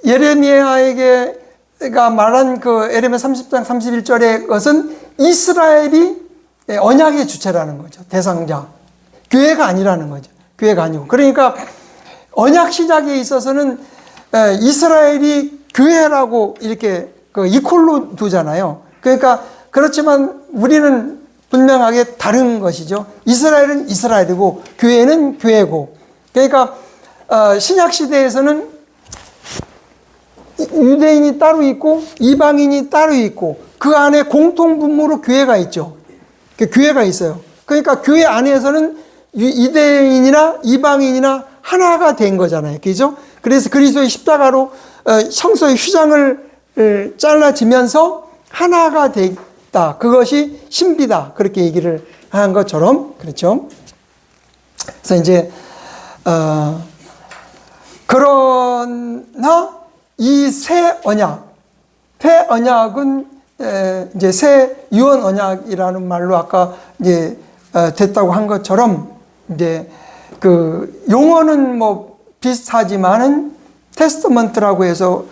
예레미야에게가 말한 그 에레미야 30장 31절의 것은 이스라엘이 언약의 주체라는 거죠. 대상자. 교회가 아니라는 거죠. 교회가 아니고. 그러니까 언약 시작에 있어서는 이스라엘이 교회라고 이렇게 그 이퀄로 두잖아요. 그러니까 그렇지만 우리는 분명하게 다른 것이죠. 이스라엘은 이스라엘이고 교회는 교회고. 그러니까 신약 시대에서는 유대인이 따로 있고 이방인이 따로 있고 그 안에 공통 분모로 교회가 있죠. 교회가 있어요. 그러니까 교회 안에서는 유대인이나 이방인이나 하나가 된 거잖아요. 그죠? 그래서 그리스도의 십자가로 성소의 휘장을 잘라지면서 하나가 됐다. 그것이 신비다. 그렇게 얘기를 한 것처럼 그렇죠. 그래서 이제 그러나 이 새 언약은 이제 새 유언 언약이라는 말로 아까 이제 됐다고 한 것처럼 이제 그 용어는 뭐 비슷하지만은 테스터먼트라고 해서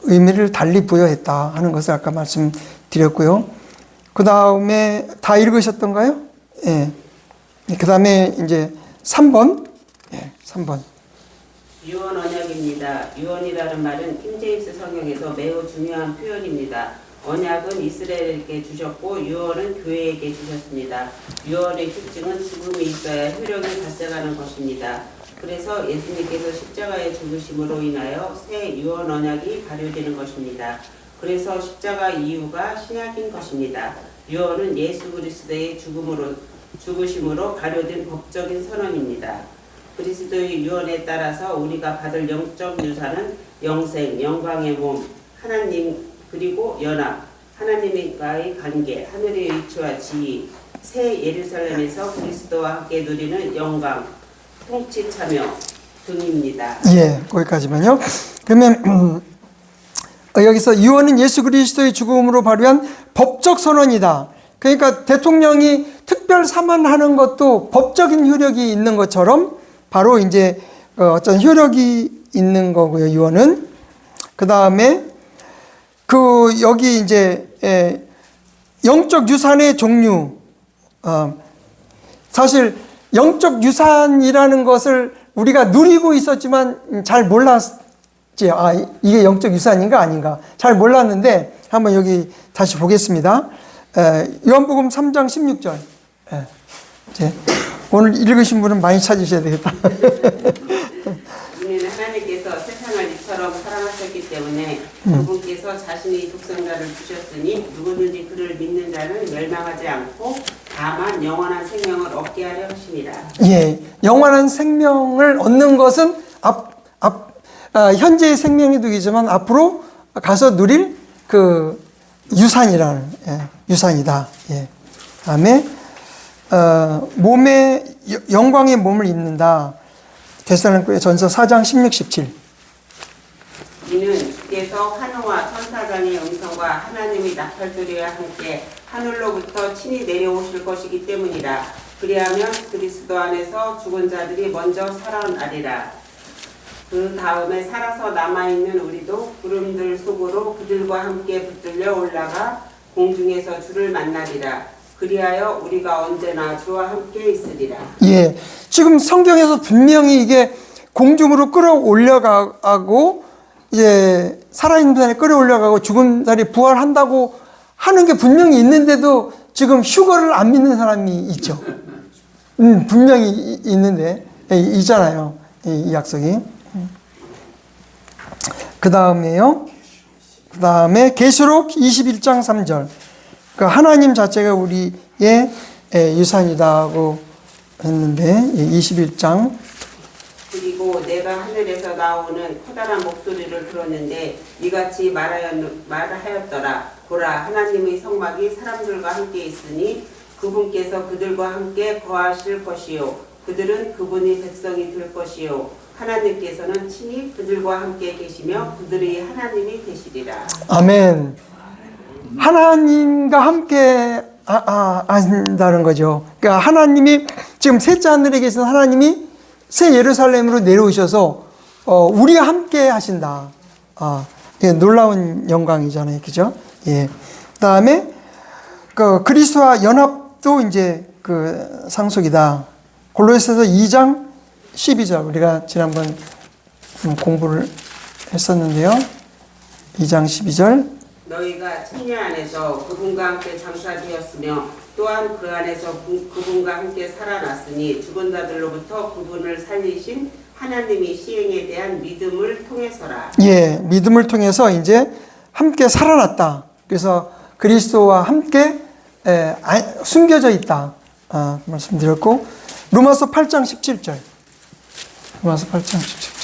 의미를 달리 부여했다 하는 것을 아까 말씀드렸고요. 그 다음에 다 읽으셨던가요? 예. 그 다음에 이제 3번. 예, 3번. 유언 언약입니다. 유언이라는 말은 킹제임스 성경에서 매우 중요한 표현입니다. 언약은 이스라엘에게 주셨고 유언은 교회에게 주셨습니다. 유언의 특징은 죽음이 있어야 효력이 발생하는 것입니다. 그래서 예수님께서 십자가에 죽으심으로 인하여 새 유언 언약이 발효되는 것입니다. 그래서 십자가 이유가 신약인 것입니다. 유언은 예수 그리스도의 죽으심으로 발효된 법적인 선언입니다. 그리스도의 유언에 따라서 우리가 받을 영적 유산은 영생, 영광의 몸, 하나님 그리고 연합, 하나님과의 관계, 하늘의 위치와 지위, 새 예루살렘에서 그리스도와 함께 누리는 영광, 통치 참여 등입니다. 예, 거기까지만요. 그러면 여기서 유언은 예수 그리스도의 죽음으로 발효한 법적 선언이다. 그러니까 대통령이 특별 사면하는 것도 법적인 효력이 있는 것처럼 바로 이제 어떤 효력이 있는 거고요. 유언은. 그 다음에 여기 이제 영적 유산의 종류. 사실 영적 유산이라는 것을 우리가 누리고 있었지만 잘 몰랐지. 이게 영적 유산인가 아닌가 잘 몰랐는데 한번 여기 다시 보겠습니다. 요한복음 3장 16절. 오늘 읽으신 분은 많이 찾으셔야 되겠다. 이는 하나님께서 세상을 이처럼 사랑하셨기 때문에 그분께서 자신의 독생자를 주셨으니 누구든지 그를 믿는 자는 멸망하지 않고 다만 영원한 생명을 얻게 하려 하심이라. 예, 영원한 생명을 얻는 것은 현재의 생명이 되겠지만 앞으로 가서 누릴 그 유산이라는 유산이다. 예. 다음에 몸에 영광의 몸을 입는다. 데살로니가전서 4장 16, 17. 이는 주께서 환호와 천사장의 음성과 하나님의 나팔소리와 함께 하늘로부터 친히 내려오실 것이기 때문이라. 그리하면 그리스도 안에서 죽은 자들이 먼저 살아나리라. 그 다음에 살아서 남아있는 우리도 구름들 속으로 그들과 함께 붙들려 올라가 공중에서 주를 만나리라. 그리하여 우리가 언제나 주와 함께 있으리라. 예, 지금 성경에서 분명히 이게 공중으로 끌어올려가고 이제 살아있는 자리 끌어올려가고 죽은 자리 부활한다고 하는 게 분명히 있는데도 지금 휴거를 안 믿는 사람이 있죠. 분명히 있는데 있잖아요. 이 약속이. 그 다음에요. 그 다음에 계시록 21장 3절. 그 하나님 자체가 우리의 유산이다고 했는데 21장. 그리고 내가 하늘에서 나오는 커다란 목소리를 들었는데 이같이 말하였더라. 보라, 하나님의 성막이 사람들과 함께 있으니 그분께서 그들과 함께 거하실 것이요 그들은 그분의 백성이 될 것이요 하나님께서는 친히 그들과 함께 계시며 그들의 하나님이 되시리라. 아멘. 하나님과 함께 한다는 거죠. 그러니까 하나님이 지금 셋째 하늘에 계신 하나님이 새 예루살렘으로 내려오셔서 우리와 함께 하신다. 예, 놀라운 영광이잖아요, 그죠? 예. 그다음에 그 그리스도와 연합도 이제 그 상속이다. 골로새서 2장 12절 우리가 지난번 공부를 했었는데요. 2장 12절. 너희가 침례 안에서 그분과 함께 장사되었으며 또한 그 안에서 그분과 함께 살아났으니 죽은 자들로부터 그분을 살리신 하나님이 시행에 대한 믿음을 통해서라. 예, 믿음을 통해서 이제 함께 살아났다. 그래서 그리스도와 함께 숨겨져 있다. 말씀드렸고, 로마서 8장 17절. 로마서 8장 17절.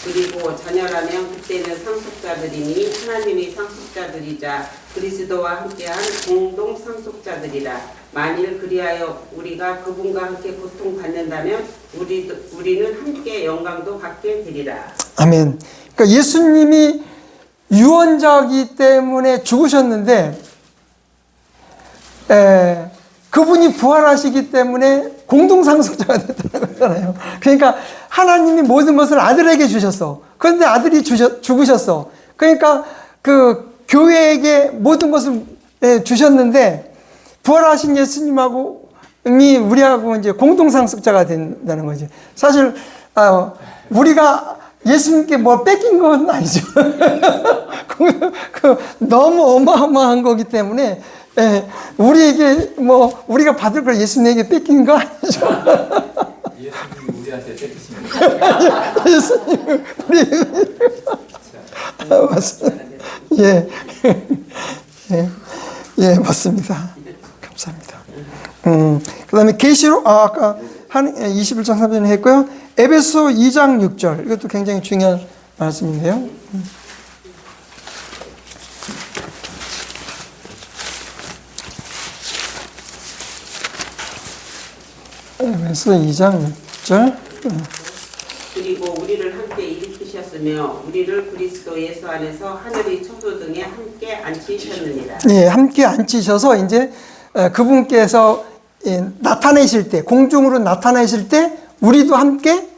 그리고 자녀라면 그때는 상속자들이니 하나님이 상속자들이자 그리스도와 함께한 공동 상속자들이라. 만일 그리하여 우리가 그분과 함께 고통받는다면 우리는 함께 영광도 받게 되리라. 아멘. 그러니까 예수님이 유언자이기 때문에 죽으셨는데, 그분이 부활하시기 때문에 공동상속자가 됐다는 거잖아요. 그러니까 하나님이 모든 것을 아들에게 주셨어. 그런데 아들이 죽으셨어. 그러니까 그 교회에게 모든 것을 주셨는데, 부활하신 예수님하고 우리하고 이제 공동상속자가 된다는 거지. 사실 우리가 예수님께 뭐 뺏긴 건 아니죠. 너무 어마어마한 거기 때문에 우리에게 뭐 우리가 받을 걸 예수님에게 뺏긴 거 아니죠. 예수님이 우리한테 뺏기십니다. 예수님 우리 맞습니다. 예, 맞습니다. 감사합니다. 그다음에 계시록 아까 한 21장 3절 했고요. 에베소 2장 6절 이것도 굉장히 중요한 말씀인데요. 에베소 2장 6절. 그리고 우리를 함께 일으키셨으며 우리를 그리스도 예수 안에서 하늘의 천도 등에 함께 앉히셨느니라. 예, 함께 앉히셔서 이제 그분께서 나타내실 때, 공중으로 나타내실 때 우리도 함께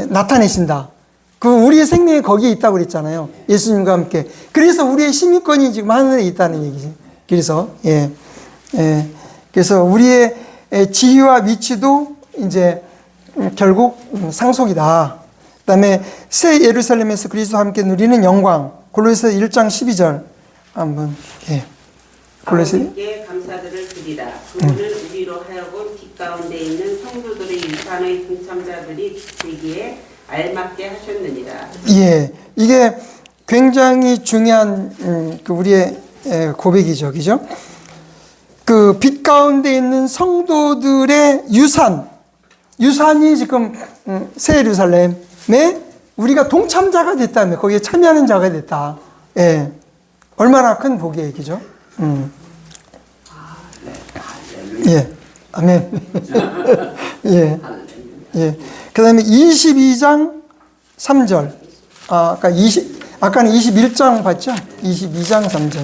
나타내신다. 그 우리의 생명이 거기에 있다고 그랬잖아요. 예수님과 함께. 그래서 우리의 심유권이 지금 하늘에 있다는 얘기지. 그래서 그래서 우리의 지위와 위치도 이제 결국 상속이다. 그다음에 새 예루살렘에서 그리스도와 함께 누리는 영광. 골로새서 1장 12절 한번 아버지께 감사들을 드리라. 그분은 우리로 하여금 빛 가운데 있는 성도들의 유산의 동참자들이 되기에 알맞게 하셨느니라. 예, 이게 굉장히 중요한 그 우리의 고백이죠, 그죠? 그 빛 가운데 있는 성도들의 유산이 지금 새 예루살렘에 우리가 동참자가 됐다며 거기에 참여하는 자가 됐다. 예, 얼마나 큰 복의 얘기죠. 예, 아멘. 예, 예. 그 다음에 22장 3절. 아까는 21장 봤죠? 22장 3절.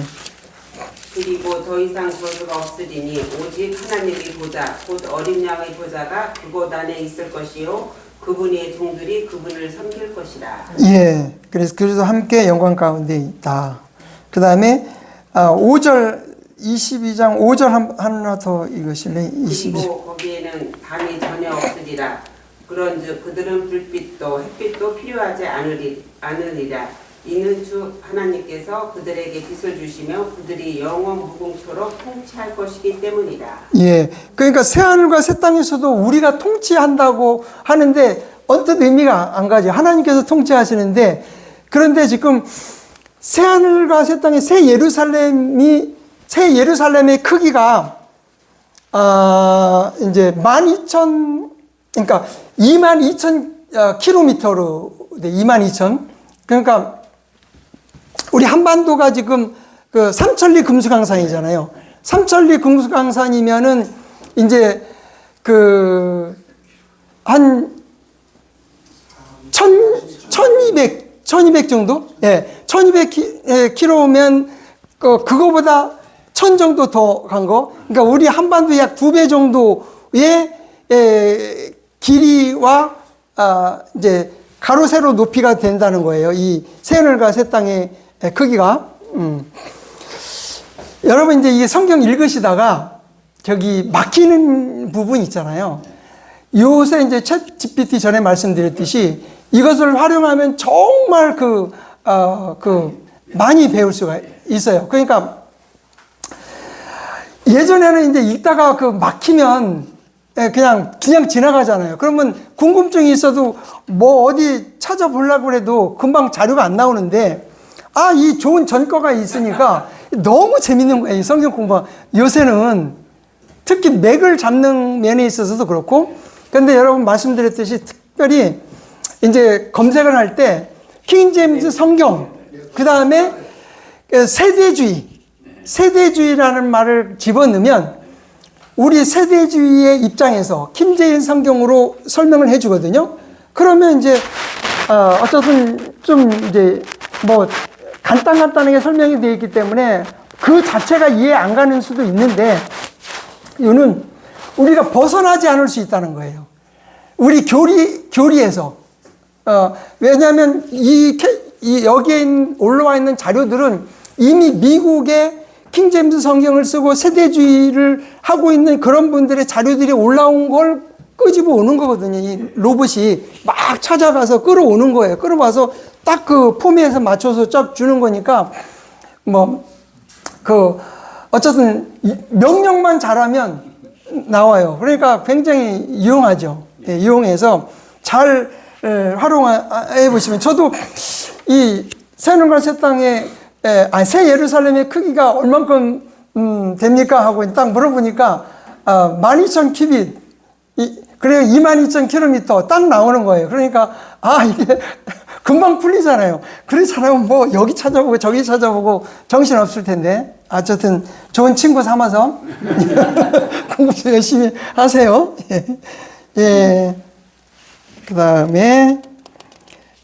그리고 더 이상 저주가 없으리니 오직 하나님의 보좌 곧 어린 양의 보좌가 그곳 안에 있을 것이요 그분의 종들이 그분을 섬길 것이라. 예, 그래서 함께 영광 가운데 있다. 그 다음에 5절 22장 5절 하나 더 읽으실래요? 그리고 거기에는 밤이 전혀 없으리라. 그런즉 그들은 불빛도 햇빛도 필요하지 않으리라. 이는 주 하나님께서 그들에게 빛을 주시며 그들이 영원 무궁토록 통치할 것이기 때문이다. 예, 그러니까 새하늘과 새 땅에서도 우리가 통치한다고 하는데 언뜻 의미가 안 가죠. 하나님께서 통치하시는데, 그런데 지금 새하늘과 새 땅의 새 예루살렘의 크기가 이제 12,000 그러니까 22,000 킬로미터로 돼. 22,000. 그러니까 우리 한반도가 지금 그 삼천리 금수강산이잖아요. 삼천리 금수강산이면은 이제 그 한 1200 정도? 예. 1200 킬로면 그거보다 1000 정도 더 간 거. 그러니까 우리 한반도 약 2배 정도의 길이와 이제 가로 세로 높이가 된다는 거예요. 이 새하늘과 새 땅의 크기가. 여러분 이제 이 성경 읽으시다가 저기 막히는 부분 있잖아요. 요새 이제 챗 GPT 전에 말씀드렸듯이 이것을 활용하면 정말 많이 배울 수가 있어요. 그러니까 예전에는 이제 읽다가 그 막히면 그냥 지나가잖아요. 그러면 궁금증이 있어도 뭐 어디 찾아보려고 해도 금방 자료가 안 나오는데, 이 좋은 전거가 있으니까 너무 재밌는 거예요. 이 성경 공부가. 요새는 특히 맥을 잡는 면에 있어서도 그렇고, 근데 여러분 말씀드렸듯이 특별히 이제 검색을 할 때 킹제임스 성경, 그 다음에 세대주의라는 말을 집어넣으면 우리 세대주의의 입장에서 킹제임스 성경으로 설명을 해주거든요. 그러면 이제 어쨌든 좀 이제 뭐 간단하게 설명이 되어 있기 때문에 그 자체가 이해 안 가는 수도 있는데, 이거는 우리가 벗어나지 않을 수 있다는 거예요. 우리 교리에서. 왜냐하면 여기에 올라와 있는 자료들은 이미 미국의 킹제임스 성경을 쓰고 세대주의를 하고 있는 그런 분들의 자료들이 올라온 걸 끄집어 오는 거거든요. 이 로봇이 막 찾아가서 끌어오는 거예요. 끌어와서 딱 그 포맷에 맞춰서 쫙 주는 거니까, 어쨌든 명령만 잘하면 나와요. 그러니까 굉장히 유용하죠. 이용해서 잘 활용해 보시면, 저도 이 새하늘과 새 땅에 새 예루살렘의 크기가 얼만큼 됩니까 하고 딱 물어보니까 12,000 큐빗, 그래요. 22,000km 딱 나오는 거예요. 그러니까 이게 금방 풀리잖아요. 그렇잖아요. 뭐 여기 찾아보고 저기 찾아보고 정신 없을 텐데, 어쨌든 좋은 친구 삼아서 공부 좀 열심히 하세요. 예. 그다음에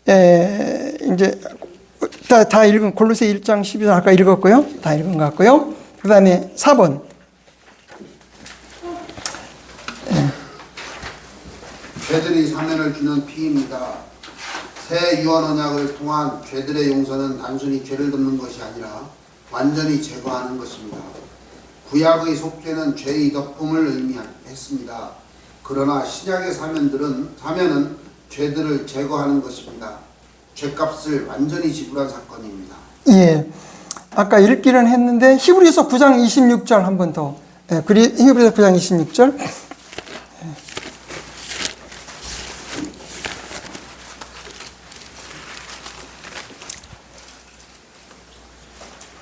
이제 다 읽은 골로새 1장 12절 아까 읽었고요. 다 읽은 것 같고요. 그다음에 4번. 죄들이 사면을 주는 피입니다. 새 유언 언약을 통한 죄들의 용서는 단순히 죄를 덮는 것이 아니라 완전히 제거하는 것입니다. 구약의 속죄는 죄의 덮음을 의미했습니다. 그러나 신약의 사면은 죄들을 제거하는 것입니다. 죄값을 완전히 지불한 사건입니다. 예. 아까 읽기는 했는데 히브리서 9장 26절 한 번 더. 히브리서 9장 26절.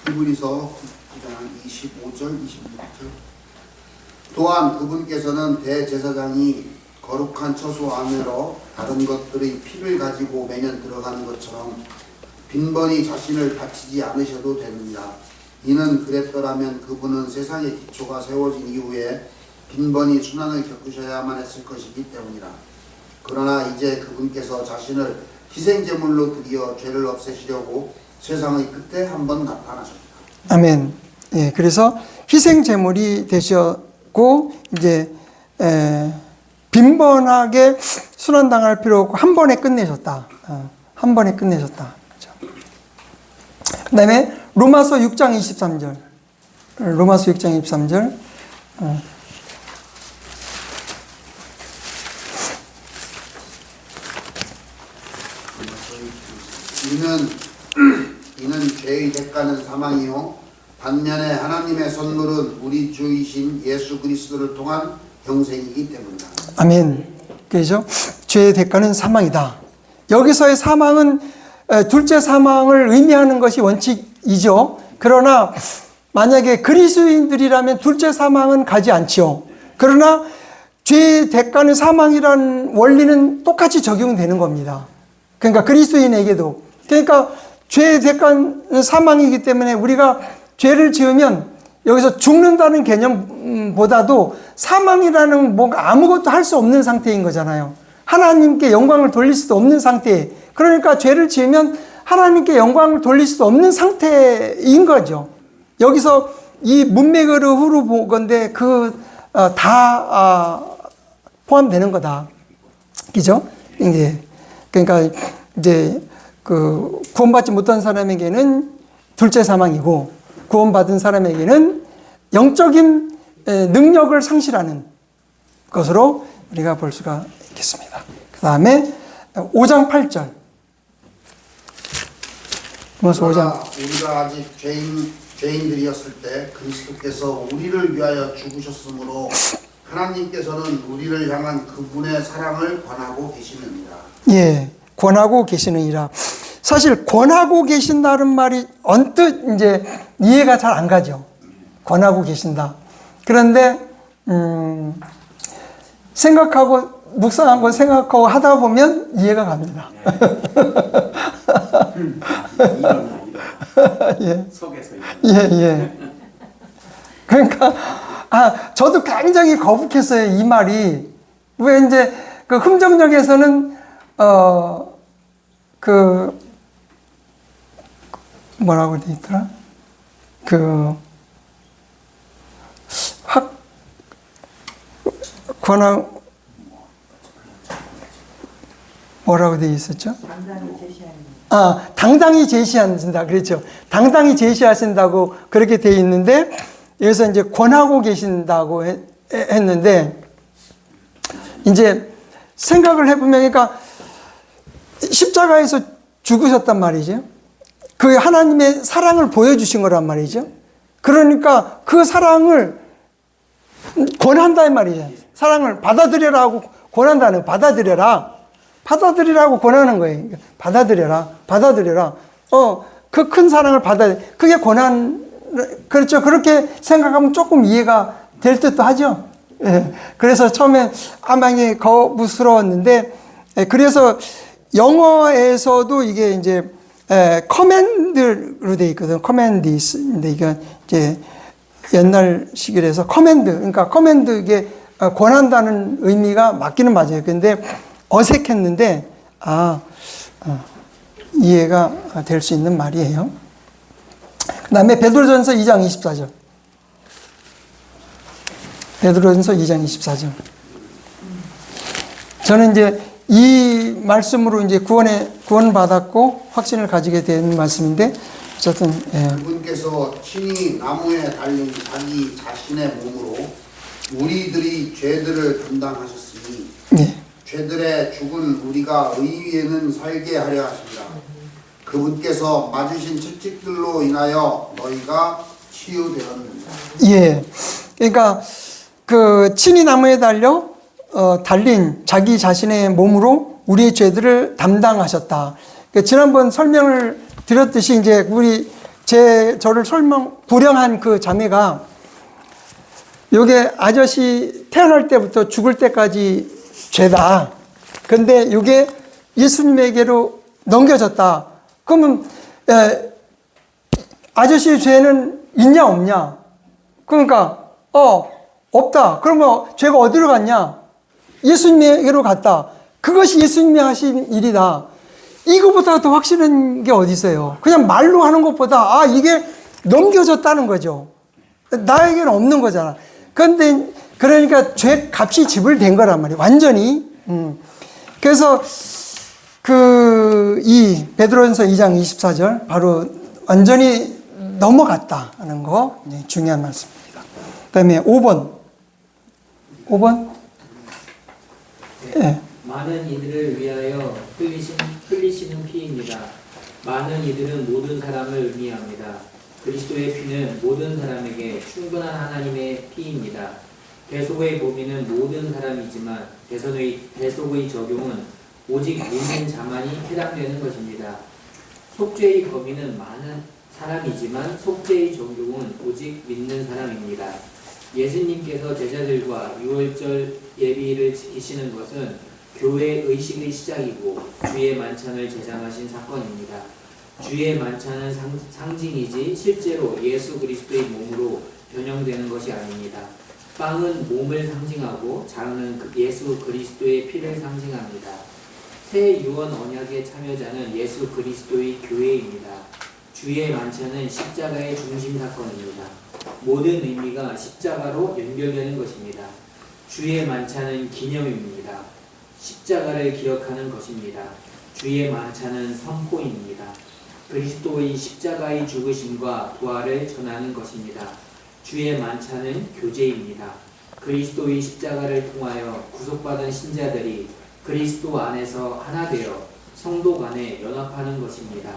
히브리서 9장 25절, 26절. 또한 그분께서는 대제사장이 거룩한 처소 안으로 다른 것들의 피를 가지고 매년 들어가는 것처럼 빈번히 자신을 바치지 않으셔도 됩니다. 이는 그랬더라면 그분은 세상의 기초가 세워진 이후에 빈번히 순환을 겪으셔야만 했을 것이기 때문이라. 그러나 이제 그분께서 자신을 희생제물로 드려 죄를 없애시려고 세상의 끝에 한번 나타나셨다. 아멘. 예, 그래서 희생제물이 되셨고, 이제 빈번하게 순환당할 필요 없고 한 번에 끝내셨다. 한 번에 끝내셨다. 그렇죠. 그 다음에 로마서 6장 23절. 로마서 6장 23절. 이는 죄의 대가는 사망이요 반면에 하나님의 선물은 우리 주이신 예수 그리스도를 통한 영생이기 때문이다. 아멘. 그죠? 죄의 대가는 사망이다. 여기서의 사망은 둘째 사망을 의미하는 것이 원칙이죠. 그러나 만약에 그리스도인들이라면 둘째 사망은 가지 않죠. 그러나 죄의 대가는 사망이라는 원리는 똑같이 적용되는 겁니다. 그러니까 그리스도인에게도. 그러니까 죄의 대가는 사망이기 때문에 우리가 죄를 지으면 여기서 죽는다는 개념보다도 사망이라는 뭔가 아무것도 할 수 없는 상태인 거잖아요. 하나님께 영광을 돌릴 수도 없는 상태. 그러니까 죄를 지으면 하나님께 영광을 돌릴 수도 없는 상태인 거죠. 여기서 이 문맥으로 후로 본 건데 다 포함되는 거다. 그죠? 이제 그러니까 이제 구원받지 못한 사람에게는 둘째 사망이고, 구원받은 사람에게는 영적인 능력을 상실하는 것으로 우리가 볼 수가 있겠습니다. 그 다음에 5장 8절. 로마서 5장. 그러나 우리가 아직 죄인들이었을 때 그리스도께서 우리를 위하여 죽으셨으므로 하나님께서는 우리를 향한 그분의 사랑을 권하고 계시느니라. 예, 권하고 계시느니라. 사실 권하고 계신다는 말이 언뜻 이제 이해가 잘 안 가죠. 권하고 계신다. 그런데 생각하고 묵상하고 생각하고 하다 보면 이해가 갑니다. 일어나. 예. 속에서 예, 예. 그러니까, 저도 굉장히 거북했어요, 이 말이. 왜 이제, 그 흠정역에서는, 뭐라고 돼 있더라? 뭐라고 돼 있었죠? 당당히 제시하는 당당히 제시하신다. 그렇죠. 당당히 제시하신다고 그렇게 돼 있는데, 여기서 이제 권하고 계신다고 했는데, 이제 생각을 해보면, 그러니까 십자가에서 죽으셨단 말이죠. 그 하나님의 사랑을 보여주신 거란 말이죠. 그러니까 그 사랑을 권한다는 말이죠. 사랑을 받아들여라 하고 권한다는, 받아들이라고 권하는 거예요. 받아들여라. 그 큰 사랑을 그게 그렇죠. 그렇게 생각하면 조금 이해가 될 듯도 하죠. 예. 그래서 처음에 아망이 거부스러웠는데, 그래서 영어에서도 이게 이제, 커맨드로 돼 있거든. 커맨디스인데, 이게 이제 옛날 시기라서 그러니까 커맨드, 이게 권한다는 의미가 맞기는 맞아요. 근데 어색했는데, 이해가 될 수 있는 말이에요. 그 다음에 베드로전서 2장 24절. 베드로전서 2장 24절. 저는 이제 이 말씀으로 이제 구원받았고 확신을 가지게 된 말씀인데, 어쨌든, 예. 그분께서 친히 나무에 달린 자기 자신의 몸으로 우리들이 죄들을 담당하셨으니 예. 죄들의 죽은 우리가 의에는 살게 하려 하신다. 그분께서 맞으신 채찍들로 인하여 너희가 치유되었느니라. 예. 그러니까 그 친히 나무에 달린 자기 자신의 몸으로 우리의 죄들을 담당하셨다. 그러니까 지난번 설명을 드렸듯이 이제 저를 불행한 그 자매가 요게 아저씨 태어날 때부터 죽을 때까지 죄다. 근데 요게 예수님에게로 넘겨졌다. 그러면 아저씨의 죄는 있냐 없냐? 그러니까 없다. 그러면 죄가 어디로 갔냐? 예수님에게로 갔다. 그것이 예수님이 하신 일이다. 이거보다 더 확실한 게 어디 있어요? 그냥 말로 하는 것보다 이게 넘겨졌다는 거죠. 나에게는 없는 거잖아. 그런데 그러니까 죄 값이 지불된 거란 말이에요. 완전히. 그래서 이 베드로전서 2장 24절 바로 완전히 넘어갔다는 거 중요한 말씀입니다. 그다음에 5번. 예. 많은 이들을 위하여 흘리시는 피입니다. 많은 이들은 모든 사람을 의미합니다. 그리스도의 피는 모든 사람에게 충분한 하나님의 피입니다. 대속의 범위는 모든 사람이지만 대속의 적용은 오직 믿는 자만이 해당되는 것입니다. 속죄의 범위는 많은 사람이지만 속죄의 적용은 오직 믿는 사람입니다. 예수님께서 제자들과 유월절 예비를 지키시는 것은 교회 의식의 시작이고 주의 만찬을 제정하신 사건입니다. 주의 만찬은 상징이지 실제로 예수 그리스도의 몸으로 변형되는 것이 아닙니다. 빵은 몸을 상징하고 잔은 예수 그리스도의 피를 상징합니다. 새 유언 언약의 참여자는 예수 그리스도의 교회입니다. 주의 만찬은 십자가의 중심 사건입니다. 모든 의미가 십자가로 연결되는 것입니다. 주의 만찬은 기념입니다. 십자가를 기억하는 것입니다. 주의 만찬은 선포입니다. 그리스도의 십자가의 죽으심과 부활을 전하는 것입니다. 주의 만찬은 교제입니다. 그리스도의 십자가를 통하여 구속받은 신자들이 그리스도 안에서 하나 되어 성도 간에 연합하는 것입니다.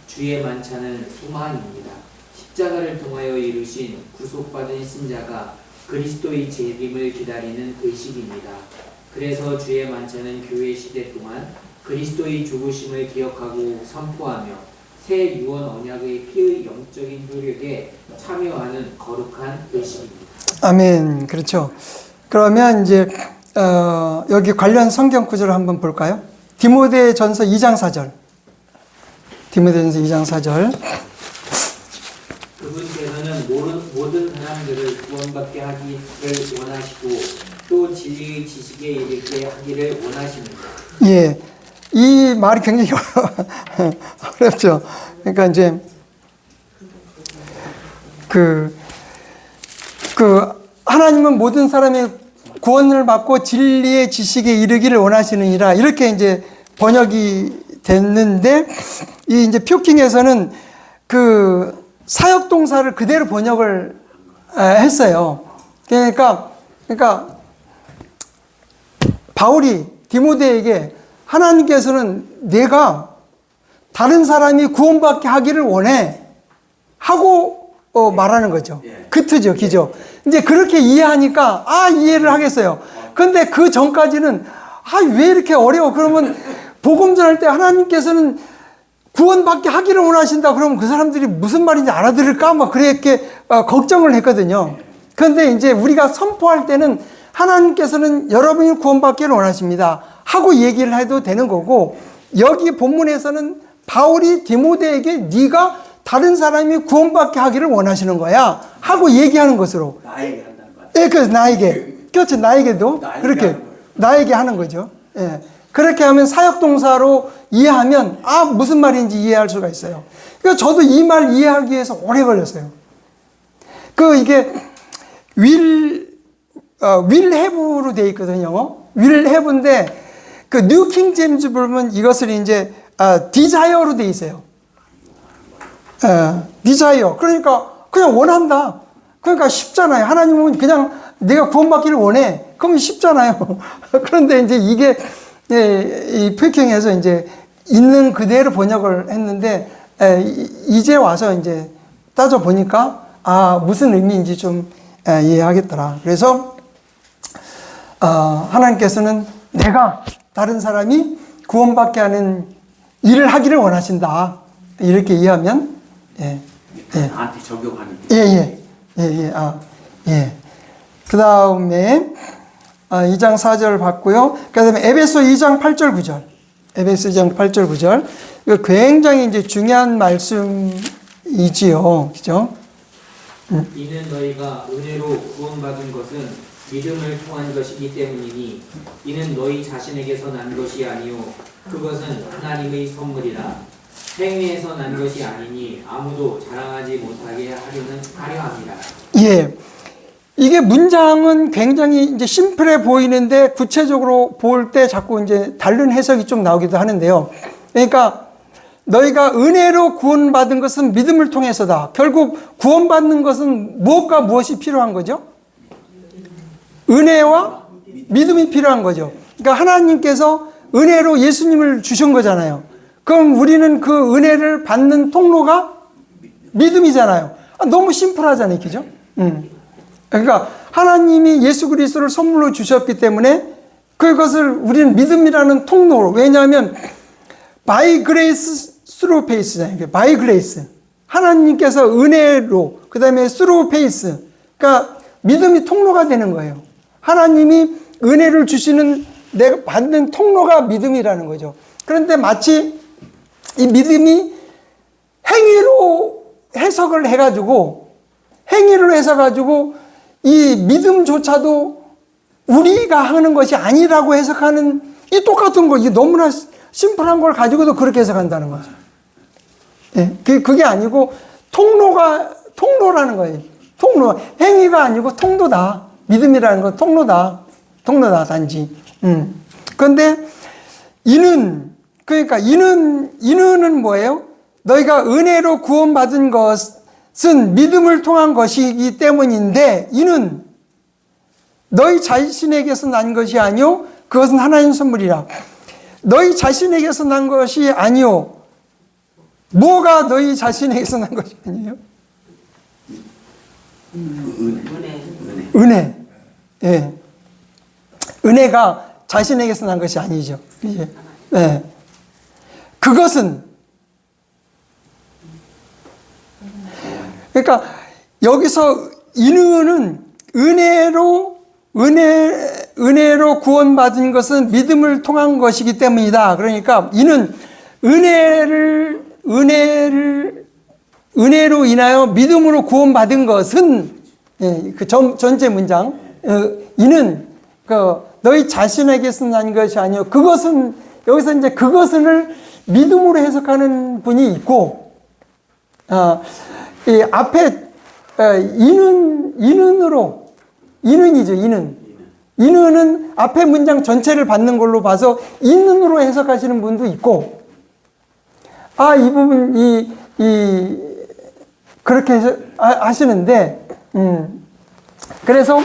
주의 만찬은 수만입니다. 십자가를 통하여 이루신 구속받은 신자가 그리스도의 재림을 기다리는 의식입니다. 그래서 주의 만찬은 교회 시대 동안 그리스도의 죽으심을 기억하고 선포하며 새 유언 언약의 피의 영적인 효력에 참여하는 거룩한 의식입니다. 아멘. 그렇죠. 그러면 이제 여기 관련 성경 구절을 한번 볼까요? 디모데전서 2장 4절. 디모데전서 2장 4절. 그분께서는 모든 사람들을 구원받게 하기를 원하시고 또 진리의 지식에 이르게 하기를 원하십니다. 예. 이 말이 굉장히 어렵죠. 그러니까 이제 하나님은 모든 사람의 구원을 받고 진리의 지식에 이르기를 원하시느니라, 이렇게 이제 번역이 됐는데, 이 이제 표킹에서는 그 사역 동사를 그대로 번역을 했어요. 그러니까 바울이 디모데에게 하나님께서는 내가 다른 사람이 구원받게 하기를 원해 하고 말하는 거죠. 그 뜻이죠, 기죠. 이제 그렇게 이해하니까 이해를 하겠어요. 근데 그 전까지는 왜 이렇게 어려워? 그러면 복음 전할 때 하나님께서는 구원받게 하기를 원하신다. 그러면 그 사람들이 무슨 말인지 알아들을까? 막 그렇게 걱정을 했거든요. 그런데 이제 우리가 선포할 때는 하나님께서는 여러분이 구원받기를 원하십니다 하고 얘기를 해도 되는 거고, 여기 본문에서는 바울이 디모데에게 네가 다른 사람이 구원받게 하기를 원하시는 거야 하고 얘기하는 것으로. 나에게 한다는 거야. 예, 그래서 나에게. 그렇죠. 나에게도 그렇게 나에게 하는 거죠. 예. 그렇게 하면 사역동사로 이해하면 무슨 말인지 이해할 수가 있어요. 그러니까 저도 이 말 이해하기 위해서 오래 걸렸어요. 이게 will have로 되어 있거든요. 영어. will have인데 그 뉴 킹 제임스 보면 이것을 이제 desire로 되어 있어요. desire. 그러니까 그냥 원한다. 그러니까 쉽잖아요. 하나님은 그냥 내가 구원받기를 원해. 그러면 쉽잖아요. 그런데 이제 이게 이 표경에서 이제 있는 그대로 번역을 했는데, 이제 와서 이제 따져 보니까 무슨 의미인지 좀 이해하겠더라. 그래서 하나님께서는 내가 다른 사람이 구원받게 하는 일을 하기를 원하신다. 이렇게 이해하면 나한테 적용하는. 그 다음에 2장 4절 봤고요. 그 다음에 에베소 2장 8절 9절. 에베소 2장 8절 9절. 이거 굉장히 이제 중요한 말씀이지요. 그죠? 이는 너희가 은혜로 구원받은 것은 믿음을 통한 것이기 때문이니 이는 너희 자신에게서 난 것이 아니요 그것은 하나님의 선물이라. 행위에서 난 것이 아니니 아무도 자랑하지 못하게 하려 합니다. 예. 이게 문장은 굉장히 이제 심플해 보이는데 구체적으로 볼 때 자꾸 이제 다른 해석이 좀 나오기도 하는데요. 그러니까 너희가 은혜로 구원받은 것은 믿음을 통해서다. 결국 구원받는 것은 무엇과 무엇이 필요한 거죠? 은혜와 믿음이 필요한 거죠. 그러니까 하나님께서 은혜로 예수님을 주신 거잖아요. 그럼 우리는 그 은혜를 받는 통로가 믿음이잖아요. 너무 심플하잖아요. 그죠? 그러니까 하나님이 예수 그리스도를 선물로 주셨기 때문에 그것을 우리는 믿음이라는 통로로, 왜냐하면 by grace through faith잖아요. by grace. 하나님께서 은혜로, 그 다음에 through faith. 그러니까 믿음이 통로가 되는 거예요. 하나님이 은혜를 주시는 내가 받는 통로가 믿음이라는 거죠. 그런데 마치 이 믿음이 행위로 해석을 해가지고 이 믿음조차도 우리가 하는 것이 아니라고 해석하는 이 똑같은 거, 이게 너무나 심플한 걸 가지고도 그렇게 해석한다는 거죠. 예, 그게 아니고 통로라는 거예요. 통로. 행위가 아니고 통로다. 믿음이라는 건 통로다. 단지. 그런데 이는은 뭐예요? 너희가 은혜로 구원받은 것은 믿음을 통한 것이기 때문인데, 이는 너희 자신에게서 난 것이 아니요 그것은 하나님 선물이라. 너희 자신에게서 난 것이 아니요 뭐가 너희 자신에게서 난 것이 아니에요? 은혜. 예. 은혜가 자신에게서 난 것이 아니죠. 예. 예. 그것은, 그러니까 여기서 이는 은혜로 구원받은 것은 믿음을 통한 것이기 때문이다. 그러니까 이는 은혜로 인하여 믿음으로 구원받은 것은, 예, 그 전체 문장, 이는 너희 자신에게서 난 것이 아니요. 그것은, 여기서 이제 그것을 믿음으로 해석하는 분이 있고, 이 앞에 이는이죠. 이는은 앞에 문장 전체를 받는 걸로 봐서 이는으로 해석하시는 분도 있고, 이 부분 그렇게 하시는데, 그래서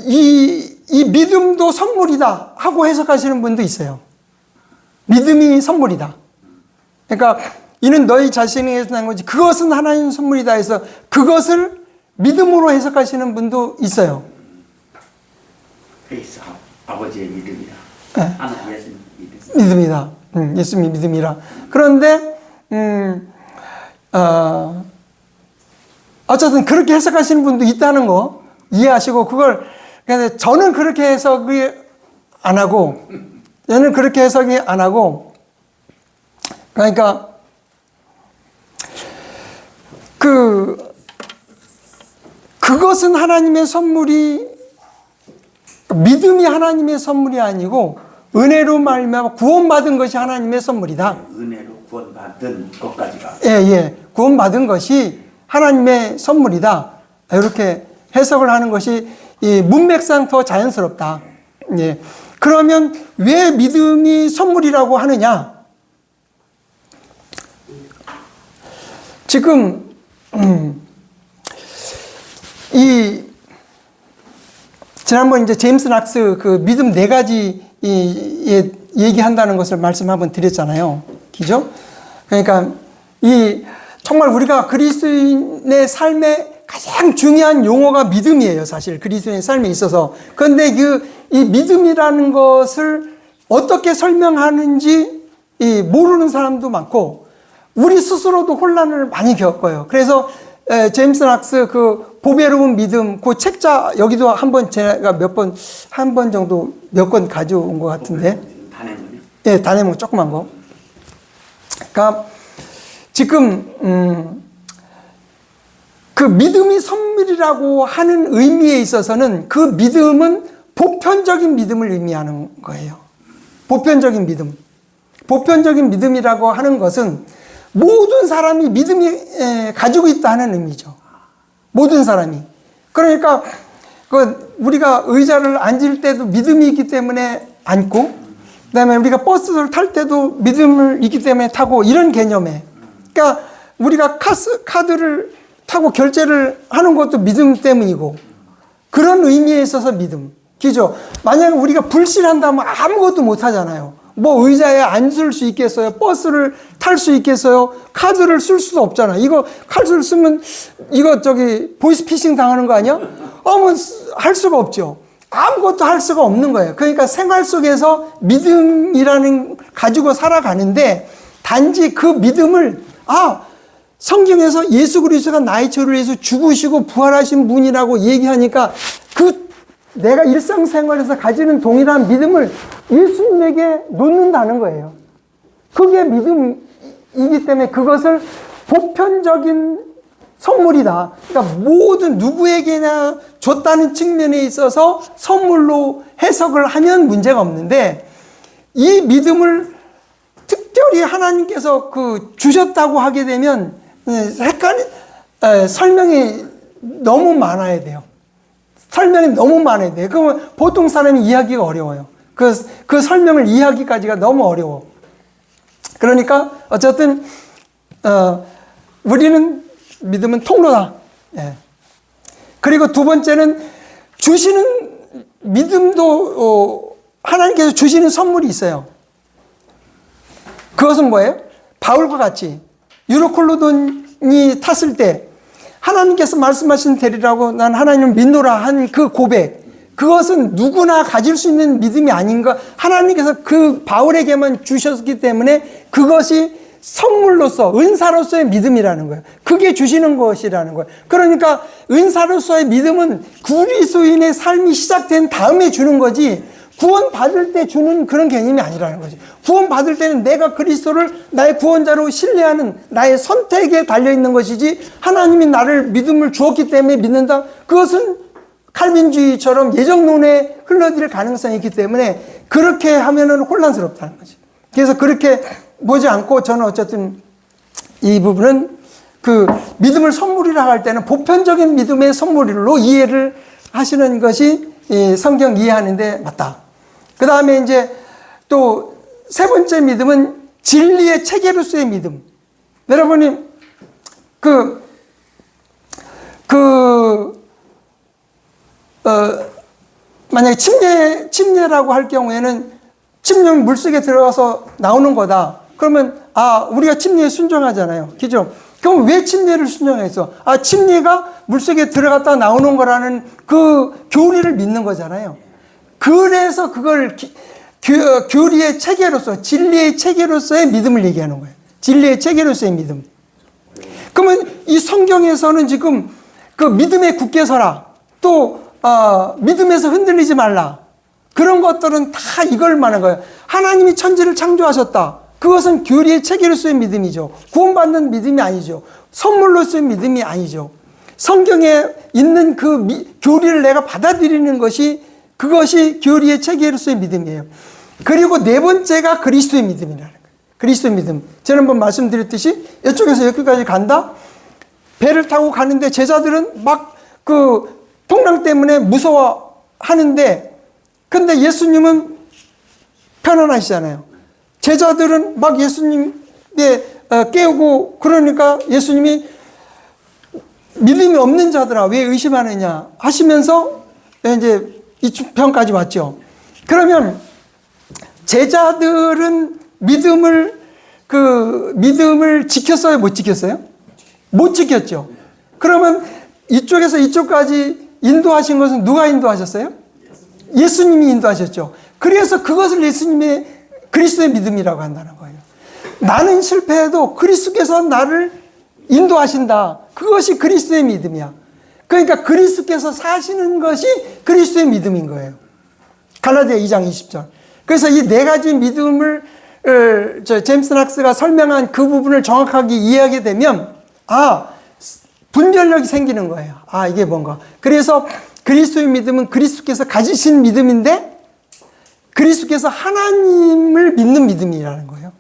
이 믿음도 선물이다 하고 해석하시는 분도 있어요. 믿음이 선물이다. 그러니까 이는 너희 자신에게서 난 거지 그것은 하나님 선물이다 해서 그것을 믿음으로 해석하시는 분도 있어요. 그래서 아버지의 믿음이다. 네. 하나 예수님 믿음. 믿음이다. 예수님이 믿음이라. 그런데 어쨌든 그렇게 해석하시는 분도 있다는 거 이해하시고 그걸 근데 저는 그렇게 해석이 안 하고 그러니까 그것은 하나님의 선물이 믿음이 하나님의 선물이 아니고 은혜로 말미암아 구원받은 것이 하나님의 선물이다. 은혜로 구원받은 것까지가. 예. 구원받은 것이 하나님의 선물이다. 이렇게 해석을 하는 것이 이 문맥상 더 자연스럽다. 예. 그러면 왜 믿음이 선물이라고 하느냐? 지금 지난번 이제 제임스 낙스 그 믿음 4가지 얘기한다는 것을 말씀 한번 드렸잖아요. 그죠? 그러니까 정말 우리가 그리스도인의 삶에 가장 중요한 용어가 믿음이에요. 사실 그리스도인의 삶에 있어서. 그런데 이 믿음이라는 것을 어떻게 설명하는지 모르는 사람도 많고 우리 스스로도 혼란을 많이 겪어요. 그래서 제임스 낙스 그 보배로운 믿음 그 책자 여기도 한번 제가 한 번 정도 몇 권 가져온 것 같은데. 단행본이요? 예, 단행본 조그만 거. 그러니까 지금 그 믿음이 선물이라고 하는 의미에 있어서는 그 믿음은 보편적인 믿음을 의미하는 거예요. 보편적인 믿음. 보편적인 믿음이라고 하는 것은 모든 사람이 믿음이 가지고 있다는 의미죠. 모든 사람이. 그러니까 우리가 의자를 앉을 때도 믿음이 있기 때문에 앉고, 그다음에 우리가 버스를 탈 때도 믿음을 있기 때문에 타고 이런 개념에. 그러니까 우리가 카드를 타고 결제를 하는 것도 믿음 때문이고 그런 의미에 있어서 믿음. 그죠? 만약에 우리가 불신한다면 아무것도 못 하잖아요. 뭐 의자에 앉을 수 있겠어요? 버스를 탈 수 있겠어요? 카드를 쓸 수도 없잖아. 이거 카드를 쓰면 이거 보이스피싱 당하는 거 아니야? 뭐 할 수가 없죠. 아무것도 할 수가 없는 거예요. 그러니까 생활 속에서 믿음이라는 가지고 살아가는데 단지 그 믿음을 성경에서 예수 그리스도가 나의 죄를 위해서 죽으시고 부활하신 분이라고 얘기하니까 내가 일상생활에서 가지는 동일한 믿음을 예수님에게 놓는다는 거예요. 그게 믿음이기 때문에 그것을 보편적인 선물이다. 그러니까 모든 누구에게나 줬다는 측면에 있어서 선물로 해석을 하면 문제가 없는데 이 믿음을 특별히 하나님께서 주셨다고 하게 되면 설명이 너무 많아야 돼요. 설명이 너무 많아야 돼요. 그러면 보통 사람이 이해하기가 어려워요. 그 설명을 이해하기까지가 너무 어려워. 그러니까 어쨌든 우리는 믿음은 통로다. 예. 그리고 두 번째는 주시는 믿음도 하나님께서 주시는 선물이 있어요. 그것은 뭐예요? 바울과 같이 유로콜로돈이 탔을 때 하나님께서 말씀하신 되리라고 난 하나님을 믿노라 한 그 고백, 그것은 누구나 가질 수 있는 믿음이 아닌가. 하나님께서 그 바울에게만 주셨기 때문에 그것이 선물로서 은사로서의 믿음이라는 거예요. 그게 주시는 것이라는 거예요. 그러니까 은사로서의 믿음은 그리스도인의 삶이 시작된 다음에 주는 거지, 구원 받을 때 주는 그런 개념이 아니라는 거지. 구원 받을 때는 내가 그리스도를 나의 구원자로 신뢰하는 나의 선택에 달려 있는 것이지, 하나님이 나를 믿음을 주었기 때문에 믿는다, 그것은 칼빈주의처럼 예정론에 흘러들 가능성이 있기 때문에 그렇게 하면은 혼란스럽다는 거지. 그래서 그렇게 보지 않고 저는 어쨌든 이 부분은 그 믿음을 선물이라 할 때는 보편적인 믿음의 선물로 이해를 하시는 것이 성경 이해하는데 맞다. 그 다음에 이제 또 세 번째 믿음은 진리의 체계로서의 믿음. 여러분이 만약에 침례라고 할 경우에는 침례는 물속에 들어가서 나오는 거다. 그러면 우리가 침례에 순종하잖아요. 그죠? 그럼 왜 침례를 순종했어? 침례가 물속에 들어갔다 나오는 거라는 그 교리를 믿는 거잖아요. 그래서 그걸 교리의 체계로서, 진리의 체계로서의 믿음을 얘기하는 거예요. 진리의 체계로서의 믿음. 그러면 이 성경에서는 지금 그 믿음에 굳게 서라, 또 믿음에서 흔들리지 말라, 그런 것들은 다 이걸 말하는 거예요. 하나님이 천지를 창조하셨다. 그것은 교리의 체계로서의 믿음이죠. 구원받는 믿음이 아니죠. 선물로서의 믿음이 아니죠. 성경에 있는 그 교리를 내가 받아들이는 것이, 그것이 교리의 체계로서의 믿음이에요. 그리고 네 번째가 그리스도의 믿음이라는 거예요. 그리스도의 믿음. 지난번 말씀드렸듯이 이쪽에서 여기까지 간다. 배를 타고 가는데 제자들은 막 그 풍랑 때문에 무서워하는데, 근데 예수님은 편안하시잖아요. 제자들은 막 예수님에 깨우고, 그러니까 예수님이 믿음이 없는 자들아 왜 의심하느냐 하시면서 이제 이 편까지 왔죠. 그러면 제자들은 믿음을 지켰어요? 못 지켰어요? 못 지켰죠. 그러면 이쪽에서 이쪽까지 인도하신 것은 누가 인도하셨어요? 예수님이 인도하셨죠. 그래서 그것을 예수님의 그리스도의 믿음이라고 한다는 거예요. 나는 실패해도 그리스도께서 나를 인도하신다. 그것이 그리스도의 믿음이야. 그러니까 그리스도께서 사시는 것이 그리스도의 믿음인 거예요. 갈라디아 2장 20절. 그래서 이 네 가지 믿음을 제임스 낙스가 설명한 그 부분을 정확하게 이해하게 되면 분별력이 생기는 거예요. 이게 뭔가. 그래서 그리스도의 믿음은 그리스도께서 가지신 믿음인데, 그리스도께서 하나님을 믿는 믿음이라는 거예요.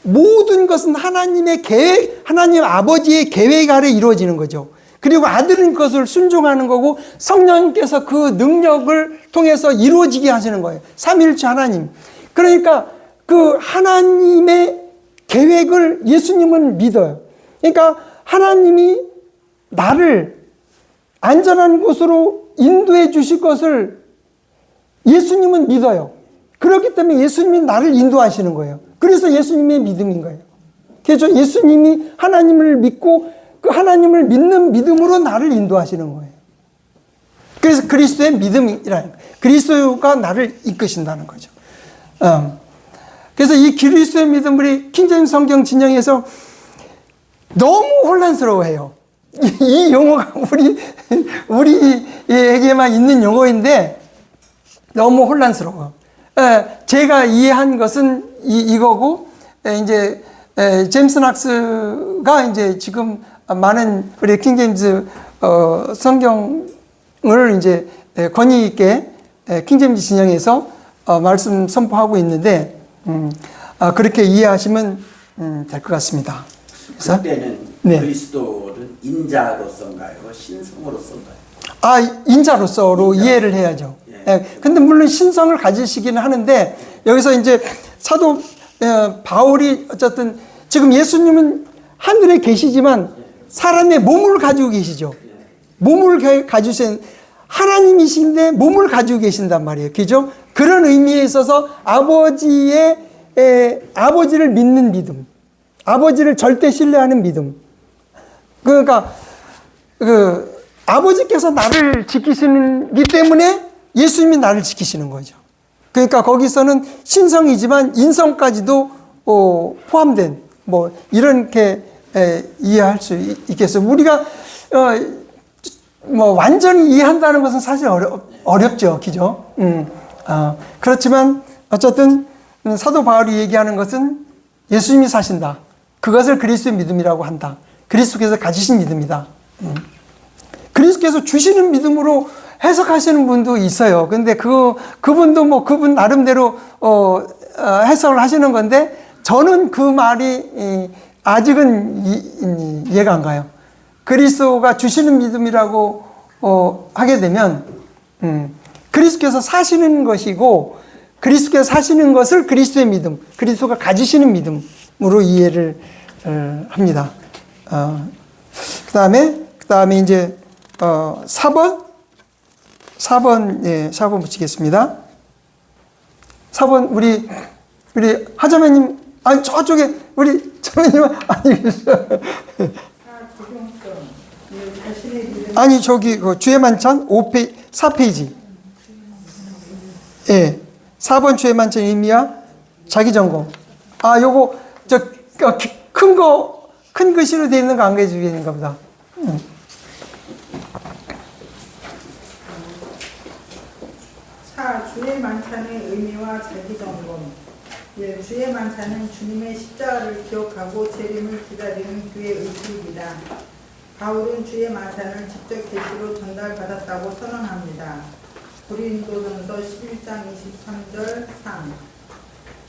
모든 것은 하나님의 계획, 하나님 아버지의 계획 아래 이루어지는 거죠. 그리고 아들은 그것을 순종하는 거고, 성령님께서 그 능력을 통해서 이루어지게 하시는 거예요. 삼위일체 하나님. 그러니까 그 하나님의 계획을 예수님은 믿어요. 그러니까 하나님이 나를 안전한 곳으로 인도해 주실 것을 예수님은 믿어요. 그렇기 때문에 예수님이 나를 인도하시는 거예요. 그래서 예수님의 믿음인 거예요. 그래서 예수님이 하나님을 믿고 그 하나님을 믿는 믿음으로 나를 인도하시는 거예요. 그래서 그리스도의 믿음이라는 거예요. 그리스도가 나를 이끄신다는 거죠. 그래서 이 그리스도의 믿음을 킹제임스 성경 진영에서 너무 혼란스러워해요. 이 용어가 우리에게만 있는 용어인데 너무 혼란스러워. 제가 이해한 것은 이거고, 이제 제임스 낙스가 이제 지금 많은 우리 킹제임스 성경을 이제 권위 있게 킹제임스 진영에서 말씀 선포하고 있는데, 그렇게 이해하시면 될 것 같습니다. 그때는 그리스도는 인자로서인가요? 신성으로서인가요? 인자로서로 이해를 해야죠. 근데 물론 신성을 가지시기는 하는데, 여기서 이제 사도 바울이 어쨌든 지금 예수님은 하늘에 계시지만 사람의 몸을 가지고 계시죠. 몸을 가지신 하나님이신데 몸을 가지고 계신단 말이에요. 그죠? 그런 의미에 있어서 아버지의 아버지를 믿는 믿음, 아버지를 절대 신뢰하는 믿음. 그러니까 아버지께서 나를 지키시기 때문에 예수님이 나를 지키시는 거죠. 그러니까 거기서는 신성이지만 인성까지도 포함된 뭐 이렇게 이해할 수 있겠어요. 우리가 뭐 완전히 이해한다는 것은 사실 어렵죠, 그죠? 그렇지만 어쨌든 사도 바울이 얘기하는 것은 예수님이 사신다. 그것을 그리스도의 믿음이라고 한다. 그리스도께서 가지신 믿음이다. 그리스도께서 주시는 믿음으로 해석하시는 분도 있어요. 근데 그분도 뭐 그분 나름대로 해석을 하시는 건데 저는 그 말이 아직은 이해가 안 가요. 그리스도가 주시는 믿음이라고 하게 되면 그리스도께서 사시는 것이고 그리스도께서 사시는 것을 그리스도의 믿음, 그리스도가 가지시는 믿음으로 이해를 합니다. 그다음에 이제 4번 예, 4번 붙이겠습니다. 4번 우리 하자매님 아니 저쪽에 우리 자매님 아니 저기 주의 만찬 4페이지 예 4번 주의 만찬 의미와 자기 전공 요거 큰 글씨로 되어 있는 거 안 가져주겠는가 보다. 주의 만찬의 의미와 자기 점검. 예, 주의 만찬은 주님의 십자가를 기억하고 재림을 기다리는 교회의 의식입니다. 바울은 주의 만찬을 직접 계시로 전달받았다고 선언합니다. 고린도전서 11장 23절 3.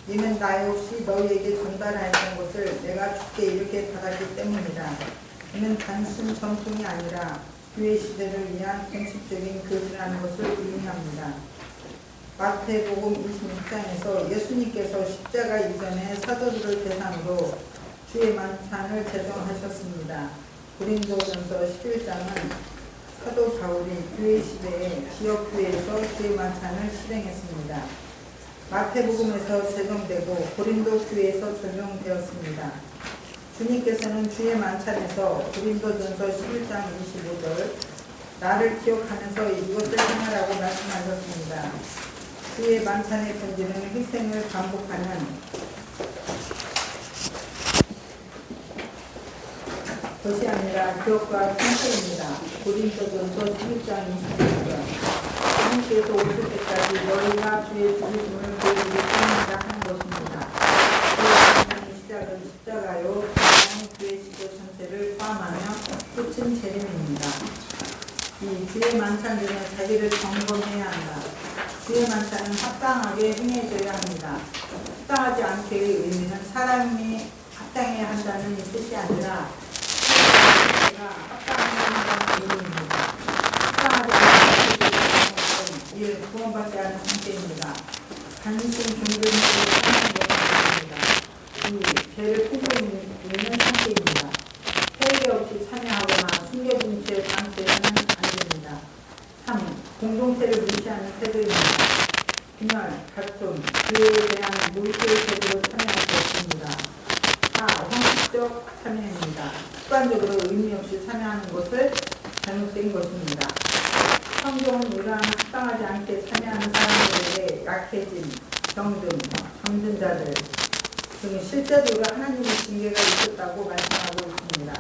이는 나 역시 너희에게 전달하였던 것을 내가 주께 이렇게 받았기 때문이다. 이는 단순 전통이 아니라 교회 시대를 위한 공식적인 교리라는 것을 의미합니다. 마태복음 26장에서 예수님께서 십자가 이전에 사도들을 대상으로 주의 만찬을 제정하셨습니다. 고린도전서 11장은 사도 바울이 교회 시대에 지역 교회에서 주의 만찬을 실행했습니다. 마태복음에서 제정되고 고린도 교회에서 적용되었습니다. 주님께서는 주의 만찬에서 고린도전서 11장 25절 나를 기억하면서 이것을 행하라고 말씀하셨습니다. 주의 만찬의 본질은 희생을 반복하는 것이 아니라 기억과 상태입니다. 고린도전서 11장 26절 주님께서 오실 때까지 너희가 주의 죽으심을 보여주기 때문이라 하는 것입니다. 주의 만찬의 시작은 십자가요 교회 시대 전체를 포함하며 끝은 재림입니다. 이 주의 만찬에는 자기를 점검해야 한다. 주의 만찬은 합당하게 행해져야 합니다. 합당하지 않게의 의미는 사람이 합당해야 한다는 뜻이 아니라 합당해야 한다는 의미입니다. 합당하지 않게 일 구원받지 않은 상태입니다. 단순 종교를 하는 것입니다. 이 죄를 품고 있는 상태입니다. 회개 없이 참여하거나 숨겨진 죄 방치해서는 안 됩니다. 3. 공동체를 무시하는 태도입니다. 분열, 다툼, 기회에 대한 무의식의 태도로 참여할 수 없습니다. 4. 형식적 참여입니다. 습관적으로 의미 없이 참여하는 것을 잘못된 것입니다. 성경은 이러한 합당하지 않게 참여하는 사람들에게 약해진, 병든, 잠든 자들 등 실제적으로 하나님의 징계가 있었다고 말씀하고 있습니다.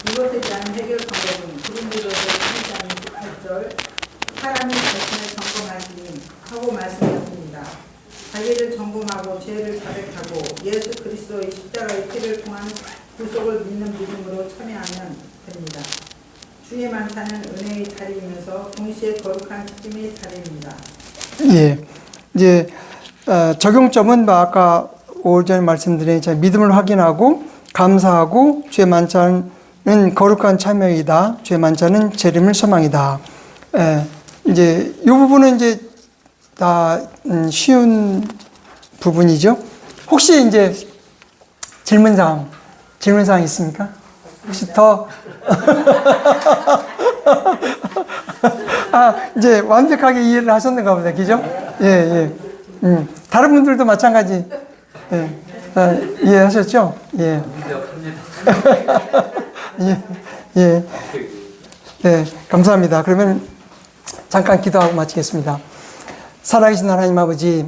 이것에 대한 해결 방법은 고린도전서 11장 28절 사람이 자신을 점검하시니 하고 말씀하셨습니다. 자기를 점검하고 죄를 자백하고 예수 그리스도의 십자가의 피를 통한 구속을 믿는 믿음으로 참여하면 됩니다. 주의 만찬은 은혜의 자리이면서 동시에 거룩한 책임의 자리입니다. 예, 이제 적용점은 아까 5월 전에 말씀드린 믿음을 확인하고 감사하고 주의 만찬은 거룩한 참여이다. 주의 만찬은 재림을 소망이다. 이제 이 부분은 이제 다 쉬운 부분이죠. 혹시 이제 질문사항 있습니까? 혹시 더 이제 완벽하게 이해를 하셨는가 보다, 그죠? 예. 다른 분들도 마찬가지. 예. 이해하셨죠? 예. 예. 예. 네, 감사합니다. 그러면 잠깐 기도하고 마치겠습니다. 살아계신 하나님 아버지,